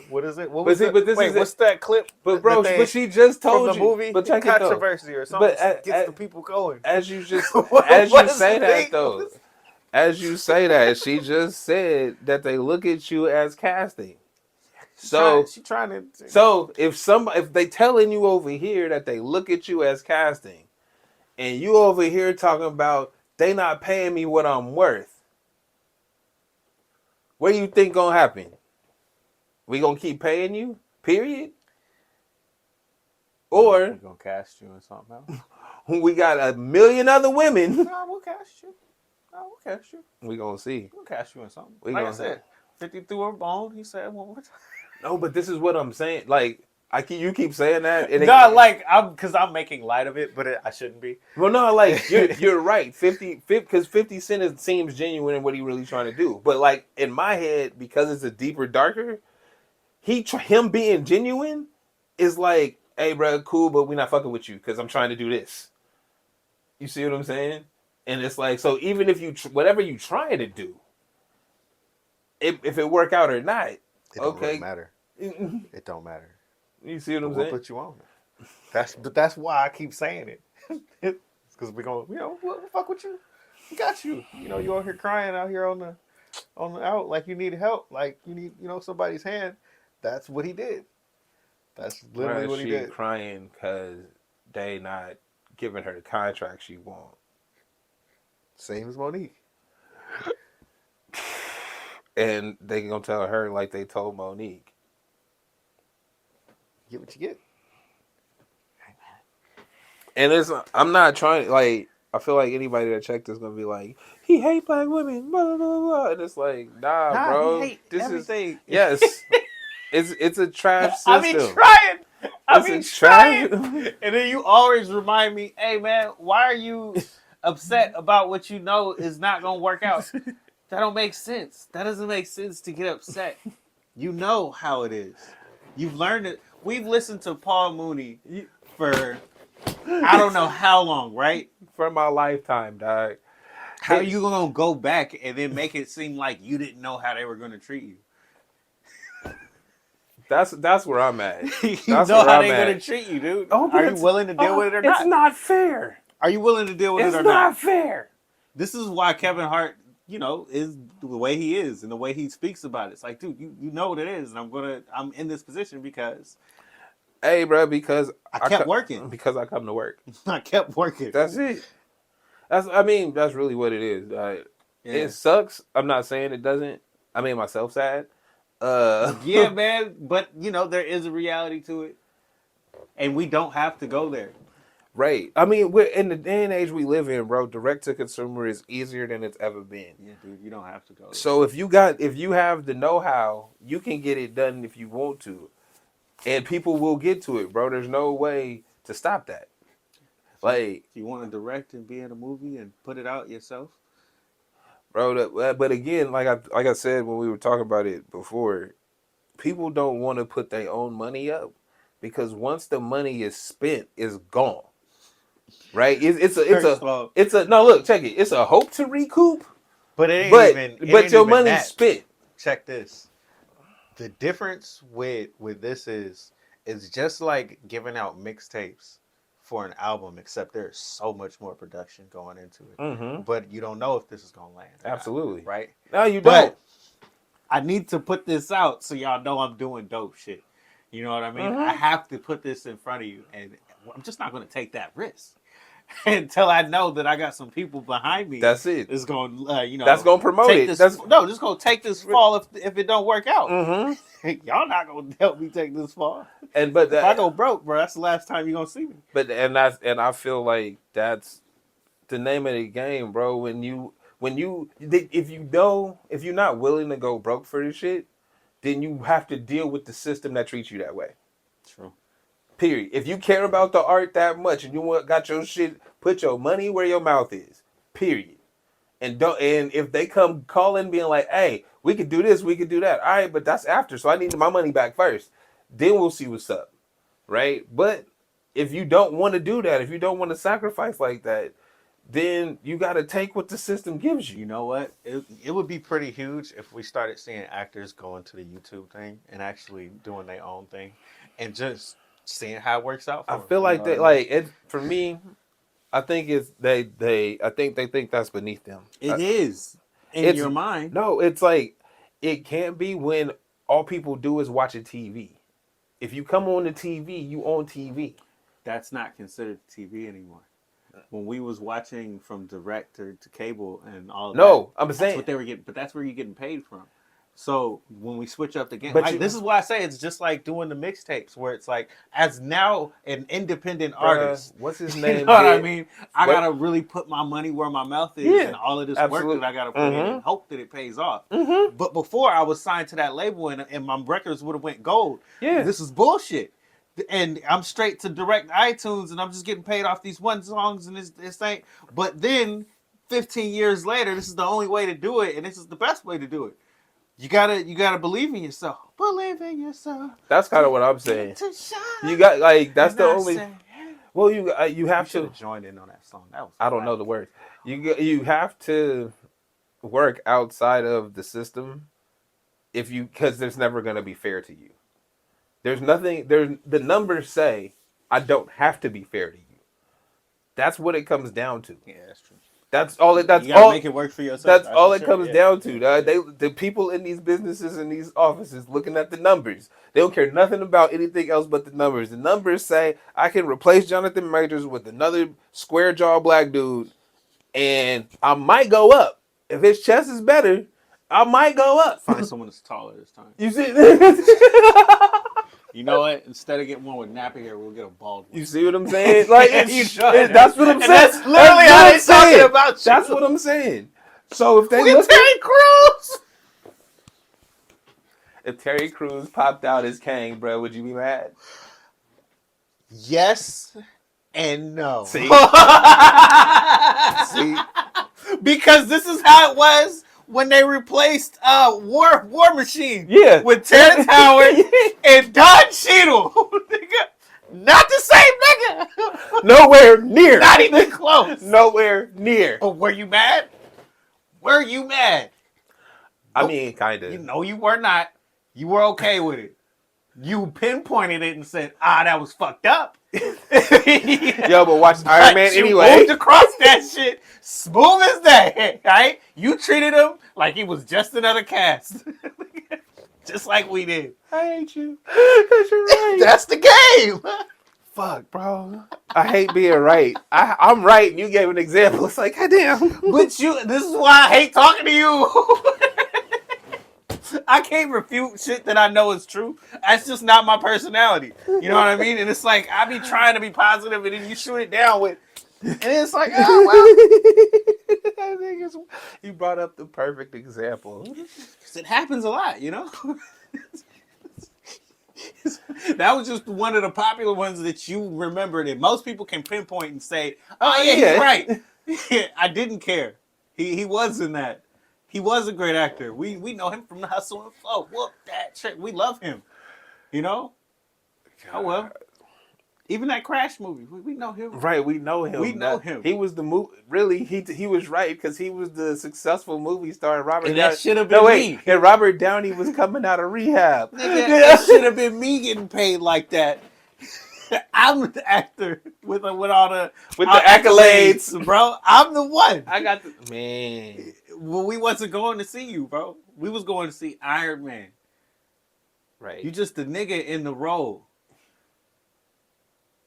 What is it? What's that clip? But bro, but she just told from the movie. But check Controversy or something. But gets the people going. As you just as you say that though, as you say that, she just said that they look at you as casting. So she trying to. So if they telling you over here that they look at you as casting, and you over here talking about they not paying me what I'm worth, what do you think gonna happen? We gonna keep paying you? Period. Or we're gonna cast you in something else. We got a million other women. No, we'll cast you. We gonna see. We'll cast you in something. Like I said, 50 through her bone. He said one more time. No, but this is what I'm saying. Like you keep saying that. Because I'm making light of it, but I shouldn't be. Well, no, like you're right. 50 because 50 Cent seems genuine in what he really trying to do. But like in my head, because it's a deeper, darker. Him being genuine is like, hey, bro, cool, but we not fucking with you because I'm trying to do this. You see what I'm saying? And it's like, so even if whatever you trying to do, if it work out or not, it don't really matter. It don't matter. You see what I'm saying? We'll put you on. That's why I keep saying it. It's because we're gonna, we'll fuck with you. We got you. You over here crying out here on the out like you need help, like you need somebody's hand. That's what he did. That's literally what he did. She crying because they not giving her the contract she want. Same as Monique. And they gonna tell her like they told Monique. Get what you get. And I'm not trying, like, I feel like anybody that checked is gonna be like, he hate black women, blah, blah, blah, blah. And it's like, nah, bro. He hate everything. Yes. It's a trash system. I be trying. And then you always remind me, hey, man, why are you upset about what you know is not going to work out? That don't make sense. That doesn't make sense to get upset. You know how it is. You've learned it. We've listened to Paul Mooney for I don't know how long, right? For my lifetime, dog. How are you going to go back and then make it seem like you didn't know how they were going to treat you? That's where I'm at. You know how they're going to treat you, dude. Oh, are you willing to deal with it or not? It's not fair. Are you willing to deal with it or not? It's not fair. This is why Kevin Hart, is the way he is and the way he speaks about it. It's like, dude, you know what it is, and I'm in this position because, hey, bro, because I kept working. Because I come to work. I kept working. That's it. That's really what it is. It sucks. I'm not saying it doesn't. I made myself sad. Yeah, man, but there is a reality to it, and we don't have to go there. Right. I mean, we're in the day and age we live in, bro. Direct to consumer is easier than it's ever been. Yeah, dude, you don't have to go there. So if you have the know-how, you can get it done if you want to, and people will get to it, bro. There's no way to stop that. Like, if you want to direct and be in a movie and put it out yourself. Bro, but again, like I said when we were talking about it before, people don't want to put their own money up because once the money is spent, it's gone. Right? It's a no. Look, check it. It's a hope to recoup, but it ain't but your money's spent. Check this. The difference with this is just like giving out mixtapes for an album, except there's so much more production going into it. Mm-hmm. But you don't know if this is gonna land. Absolutely. Not, right? No, you don't. I need to put this out so y'all know I'm doing dope shit. You know what I mean? Mm-hmm. I have to put this in front of you, and I'm just not going to take that risk until I know that I got some people behind me. That's it. It's going, that's going to promote it. Just going to take this fall if it don't work out. Mm-hmm. Y'all not going to help me take this fall. If I go broke, bro, that's the last time you're going to see me. But I feel like that's the name of the game, bro. If you're not willing to go broke for this shit, then you have to deal with the system that treats you that way. True. Period. If you care about the art that much and you got your shit, put your money where your mouth is. Period. And if they come calling being like, hey, we could do this, we could do that. All right, but that's after. So I need my money back first. Then we'll see what's up. Right? But if you don't want to do that, if you don't want to sacrifice like that, then you got to take what the system gives you. You know what? It would be pretty huge if we started seeing actors go into the YouTube thing and actually doing their own thing and just seeing how it works out. I feel like they like it. For me, I think it's they think that's beneath them. It is in your mind. No, it's like it can't be when all people do is watching TV. If you come on the TV, you on TV. That's not considered TV anymore. When we was watching from direct to cable and all of that, I'm saying that's what they were getting, but that's where you're getting paid from. So when we switch up the game, this is why I say it's just like doing the mixtapes, where it's like, as now an independent artist, what's his name? You know what I mean? I gotta really put my money where my mouth is, and all of this work that I gotta put in and hope that it pays off. Mm-hmm. But before I was signed to that label and my records would have went gold. Yeah, this is bullshit. And I'm straight to direct iTunes, and I'm just getting paid off these one songs, and this ain't. But then, 15 years later, this is the only way to do it, and this is the best way to do it. You gotta believe in yourself. Believe in yourself. That's kind of what I'm saying. You got that's the only. Well, you have to join in on that song. I don't know the words. You have to work outside of the system because there's never gonna be fair to you. There's nothing. The numbers say I don't have to be fair to you. That's what it comes down to. Yeah, that's true. That's all. You gotta make it work for yourself. That's all it comes down to. The people in these businesses and these offices looking at the numbers. They don't care nothing about anything else but the numbers. The numbers say I can replace Jonathan Majors with another square jaw black dude, and I might go up. If his chest is better, I might go up. Find someone that's taller this time. You see? You know what? Instead of getting one with nappy hair, we'll get a bald one. You see what I'm saying? Like that's what I'm saying. That's literally how they talking about you. That's what I'm saying. So if they look Terry Crews, if Terry Crews popped out as Kang, bro, would you be mad? Yes and no. See? See? Because this is how it was when they replaced War Machine with Terrence Howard and Don Cheadle. Not the same nigga. Nowhere near. Not even close. Nowhere near. But were you mad? Were you mad? I mean, kind of. No, you were not. You were okay with it. You pinpointed it and said, that was fucked up. Yo, but watch Iron Man anyway. You moved across that shit smooth as day, right? You treated him like he was just another cast. Just like we did. I hate you. Because you're right. That's the game. Fuck, bro. I hate being right. I'm right, and you gave an example. It's like, goddamn. But this is why I hate talking to you. I can't refute shit that I know is true. That's just not my personality. You know what I mean? And it's like, I be trying to be positive, and then you shoot it down with, and it's like, I think you brought up the perfect example. Because it happens a lot, you know? That was just one of the popular ones that you remembered, and most people can pinpoint and say, he's right. I didn't care. He was in that. He was a great actor. We know him from The Hustle and Flow. Whoop that shit. We love him. You know? Oh well. Even that Crash movie, we know him. Right, we know him. We know him. He was the really he was right because he was the successful movie star. Robert and Downey. That should have been me. And Robert Downey was coming out of rehab. Nigga, it should have been me getting paid like that. I'm the actor with all the accolades, bro. I'm the one. I got the man. Well, we wasn't going to see you, bro. We was going to see Iron Man. Right. You just the nigga in the role.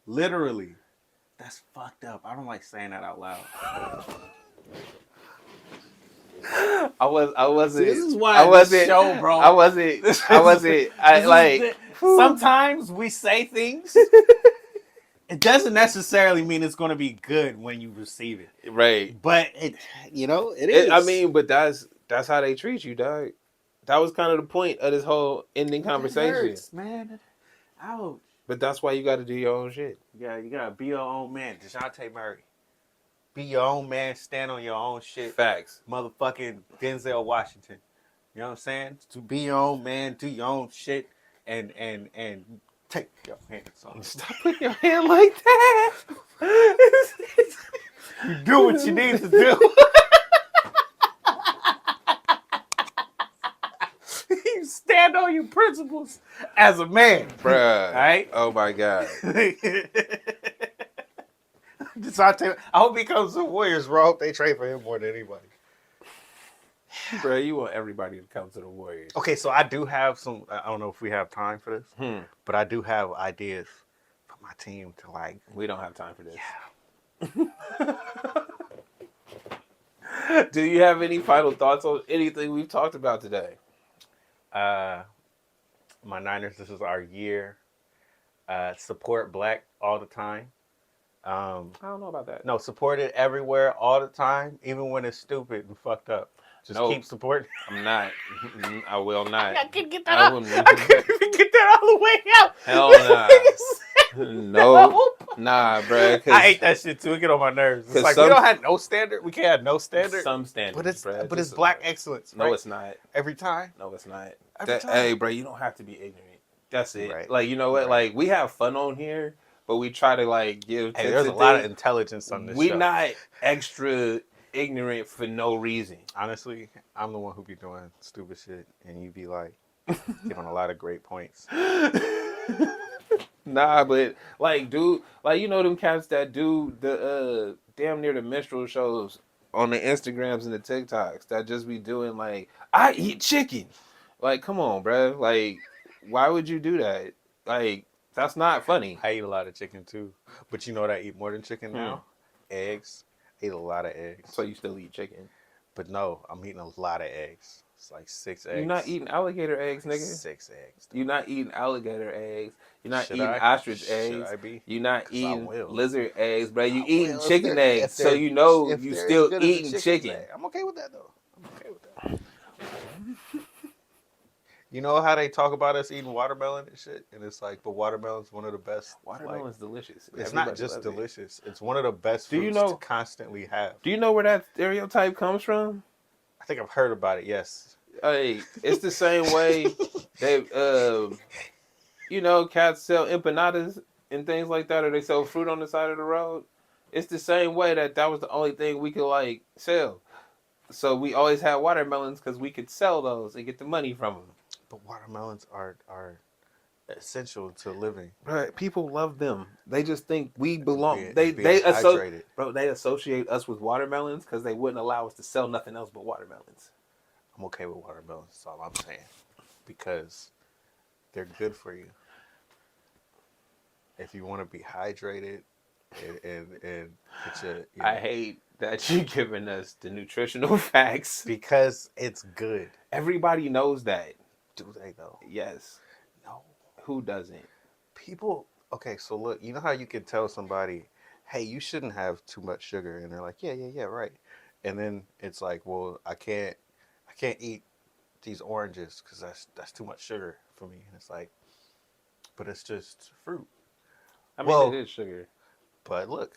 Literally. That's fucked up. I don't like saying that out loud. I wasn't. See, this is why I wasn't. Show, bro. I wasn't. Sometimes we say things. It doesn't necessarily mean it's going to be good when you receive it. Right. But it is. I mean, but that's how they treat you, dog. That was kind of the point of this whole ending conversation. It hurts, man. Ouch. But that's why you got to do your own shit. Yeah, you got to be your own man. DeJounte Murray. Be your own man. Stand on your own shit. Facts. Motherfucking Denzel Washington. You know what I'm saying? To be your own man, do your own shit, and take your hands on. Stop putting your hand like that. You do what you need to do. You stand on your principles as a man. Bruh. Right? Oh my God. I hope he comes to the Warriors, bro. I hope they trade for him more than anybody. Bro, you want everybody to come to the Warriors. Okay, so I do have some, I don't know if we have time for this, but I do have ideas for my team to like. We don't have time for this. Yeah. Do you have any final thoughts on anything we've talked about today? My Niners, this is our year. Support Black all the time. I don't know about that. No, support it everywhere all the time, even when it's stupid and fucked up. Just keep supporting. I'm not. I will not. I couldn't get that out. I couldn't even get that all the way out. Hell no. Nah, bro. I hate that shit too. It get on my nerves. It's like we don't have no standard. We can't have no standard. Some standards, but it's Black excellence. Right? No, it's not. Every time. No, it's not. Every time. Hey, bro, you don't have to be ignorant. That's it. Right. Like, you know what? Right. Like, we have fun on here, but we try to like give. Hey, there's a lot of intelligence on this show. We're not extra ignorant for no reason. Honestly, I'm the one who be doing stupid shit, and you be like giving a lot of great points. Nah, but like, dude, like, you know them cats that do the damn near the minstrel shows on the Instagrams and the TikToks that just be doing like, I eat chicken. Like, come on, bro. Like, why would you do that? Like, that's not funny. I eat a lot of chicken too, but you know what I eat more than chicken now? Eggs. I eat a lot of eggs. So you still eat chicken? But no, I'm eating a lot of eggs. It's like 6 eggs. You're not eating alligator eggs, nigga. 6 eggs. You're not eating alligator eggs. You're not eating ostrich eggs. Should I be? You're not eating lizard eggs, bro. You eating chicken eggs, so you know you still eating chicken. I'm okay with that though. I'm okay with that. You know how they talk about us eating watermelon and shit? And it's like, but watermelon's one of the best. Watermelon's delicious. It's not just delicious. It's one of the best fruits to constantly have. Do you know where that stereotype comes from? I think I've heard about it, yes. Hey, it's the same way they, you know, cats sell empanadas and things like that, or they sell fruit on the side of the road. It's the same way that was the only thing we could, like, sell. So we always had watermelons because we could sell those and get the money from them. But watermelons are essential to living. Right, people love them. They just think we belong. They associate us with watermelons because they wouldn't allow us to sell nothing else but watermelons. I'm okay with watermelons. That's all I'm saying, because they're good for you. If you want to be hydrated and get your, I hate that you're giving us the nutritional facts because it's good. Everybody knows that. Do they though? Yes. No. Who doesn't? People. Okay, so look, you know how you can tell somebody, hey, you shouldn't have too much sugar, and they're like, yeah, right. And then it's like, well, I can't eat these oranges because that's too much sugar for me. And it's like, but it's just fruit. I mean, it is sugar. But look,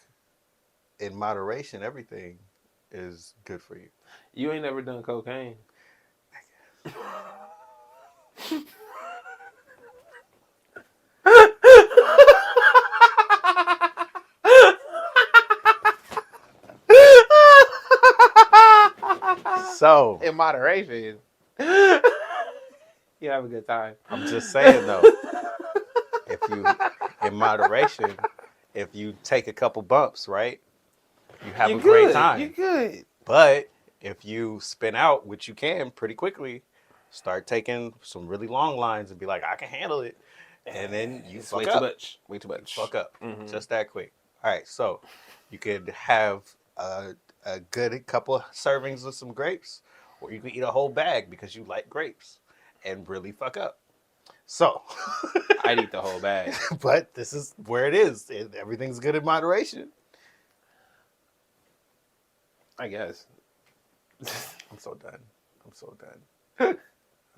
in moderation, everything is good for you. You ain't never done cocaine. So in moderation, you have a good time. I'm just saying though, if you in moderation, if you take a couple bumps, right, you have a great time. You're good. But if you spin out, which you can pretty quickly, start taking some really long lines and be like, I can handle it. And then you fuck up. Way too much. Fuck up. Just that quick. All right, so you could have a good couple of servings of some grapes, or you can eat a whole bag because you like grapes and really fuck up. So I'd eat the whole bag. But this is where it is. Everything's good in moderation. I guess. I'm so done. I'm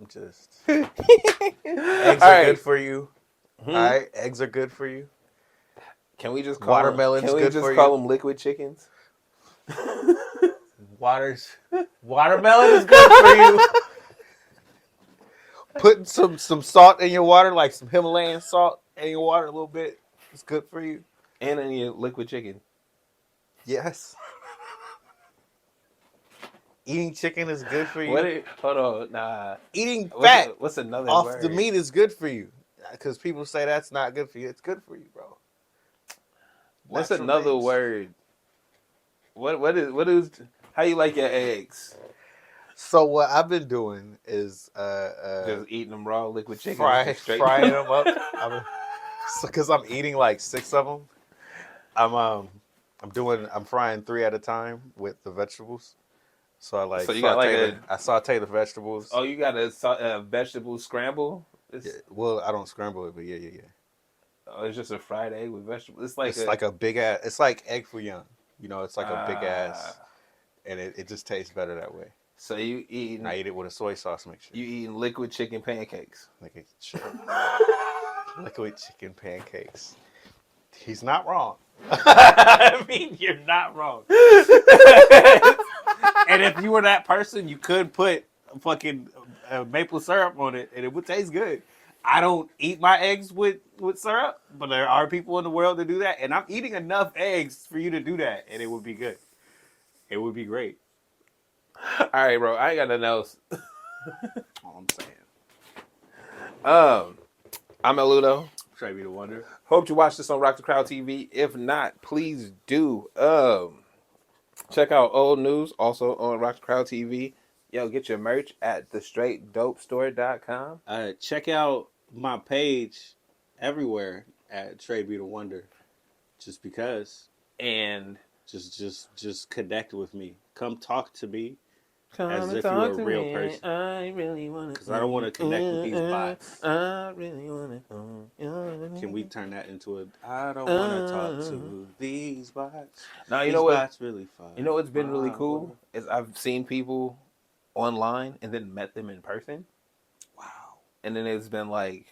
just. Eggs are good for you. All right, eggs are good for you. Can we just call watermelons? Can we good just for call you? them liquid chickens? Watermelon is good for you. Putting some salt in your water, like some Himalayan salt in your water a little bit. It's good for you. And in your liquid chicken. Yes. Eating chicken is good for you. Hold on, nah. Eating fat what's another off word? the meat is good for you. Because people say that's not good for you. It's good for you, bro. What's another word? What is how you like your eggs? So what I've been doing is just eting them raw, liquid chicken, frying them up. Because I'm eating like 6 of them. I'm frying 3 at a time with the vegetables. So I like. So you got like I saute the vegetables. Oh, you got a vegetable scramble? Yeah, well, I don't scramble it, but yeah. Oh, it's just a fried egg with vegetables. It's like a big ass. It's like egg fouillon. You know, it's like a big ass, and it just tastes better that way. So you eating? I eat it with a soy sauce mixture. You eating liquid chicken pancakes? Liquid chicken pancakes. He's not wrong. I mean, you're not wrong. And if you were that person, you could put fucking maple syrup on it, and it would taste good. I don't eat my eggs with syrup, but there are people in the world that do that, and I'm eating enough eggs for you to do that, and it would be good. It would be great. All right, bro. I ain't got nothing else. All I'm saying. I'm Eludo. TreB the Wonder. Hope you watch this on Rock the Crowd TV. If not, please do. Check out old news also on Rock the Crowd TV. Yo, get your merch at thestraightdopestore.com. Check out my page everywhere at TreB the Wonder. Just because. And just connect with me. Come talk to me. Come as if you were a real person. I really want to. Because I don't want to connect with these bots. I really want to. Can we turn that into a? I don't want to talk to these bots. Now you these know what? Bots really fun. You know what's been really cool is I've seen people online and then met them in person. Wow. And then it's been like,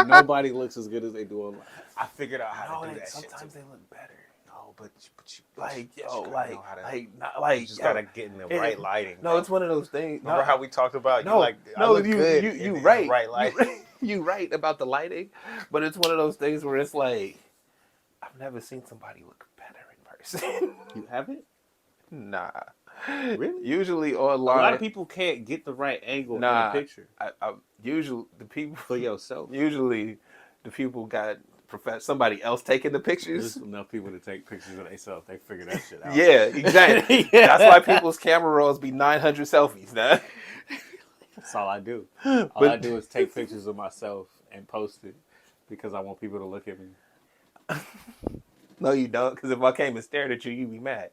Nobody looks as good as they do online. I figured out how to do that. Sometimes they look better. No, but you like you just gotta get in the right lighting. No, it's one of those things. Remember how we talked about? You right. Right lighting. You right about the lighting, but it's one of those things where it's like I've never seen somebody look better in person. You haven't? Nah. Really? Usually online. A lot of people can't get the right angle in the picture. Usually the people for yourself. Usually the people got somebody else taking the pictures. There's enough people to take pictures of themselves. They figure that shit out. Yeah, exactly. That's why people's camera rolls be 900 selfies, nah? That's all I do. All I do is take pictures of myself and post it because I want people to look at me. No, you don't, because if I came and stared at you, you'd be mad.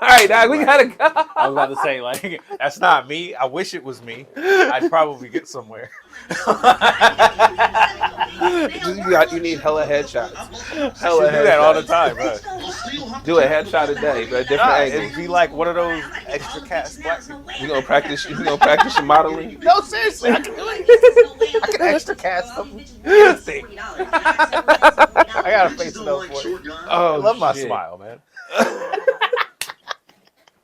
All right, dog, we gotta go. I was about to say, like, that's not me. I wish it was me. I'd probably get somewhere. You need hella headshots. Hella do that all the time, bro. Do a headshot a day, bro. Different angles. It'd be like one of those extra cast black people. You gonna practice your modeling? No, seriously, I can do it. I can extra cast something. I got a face though for you. Oh, I love my smile, man.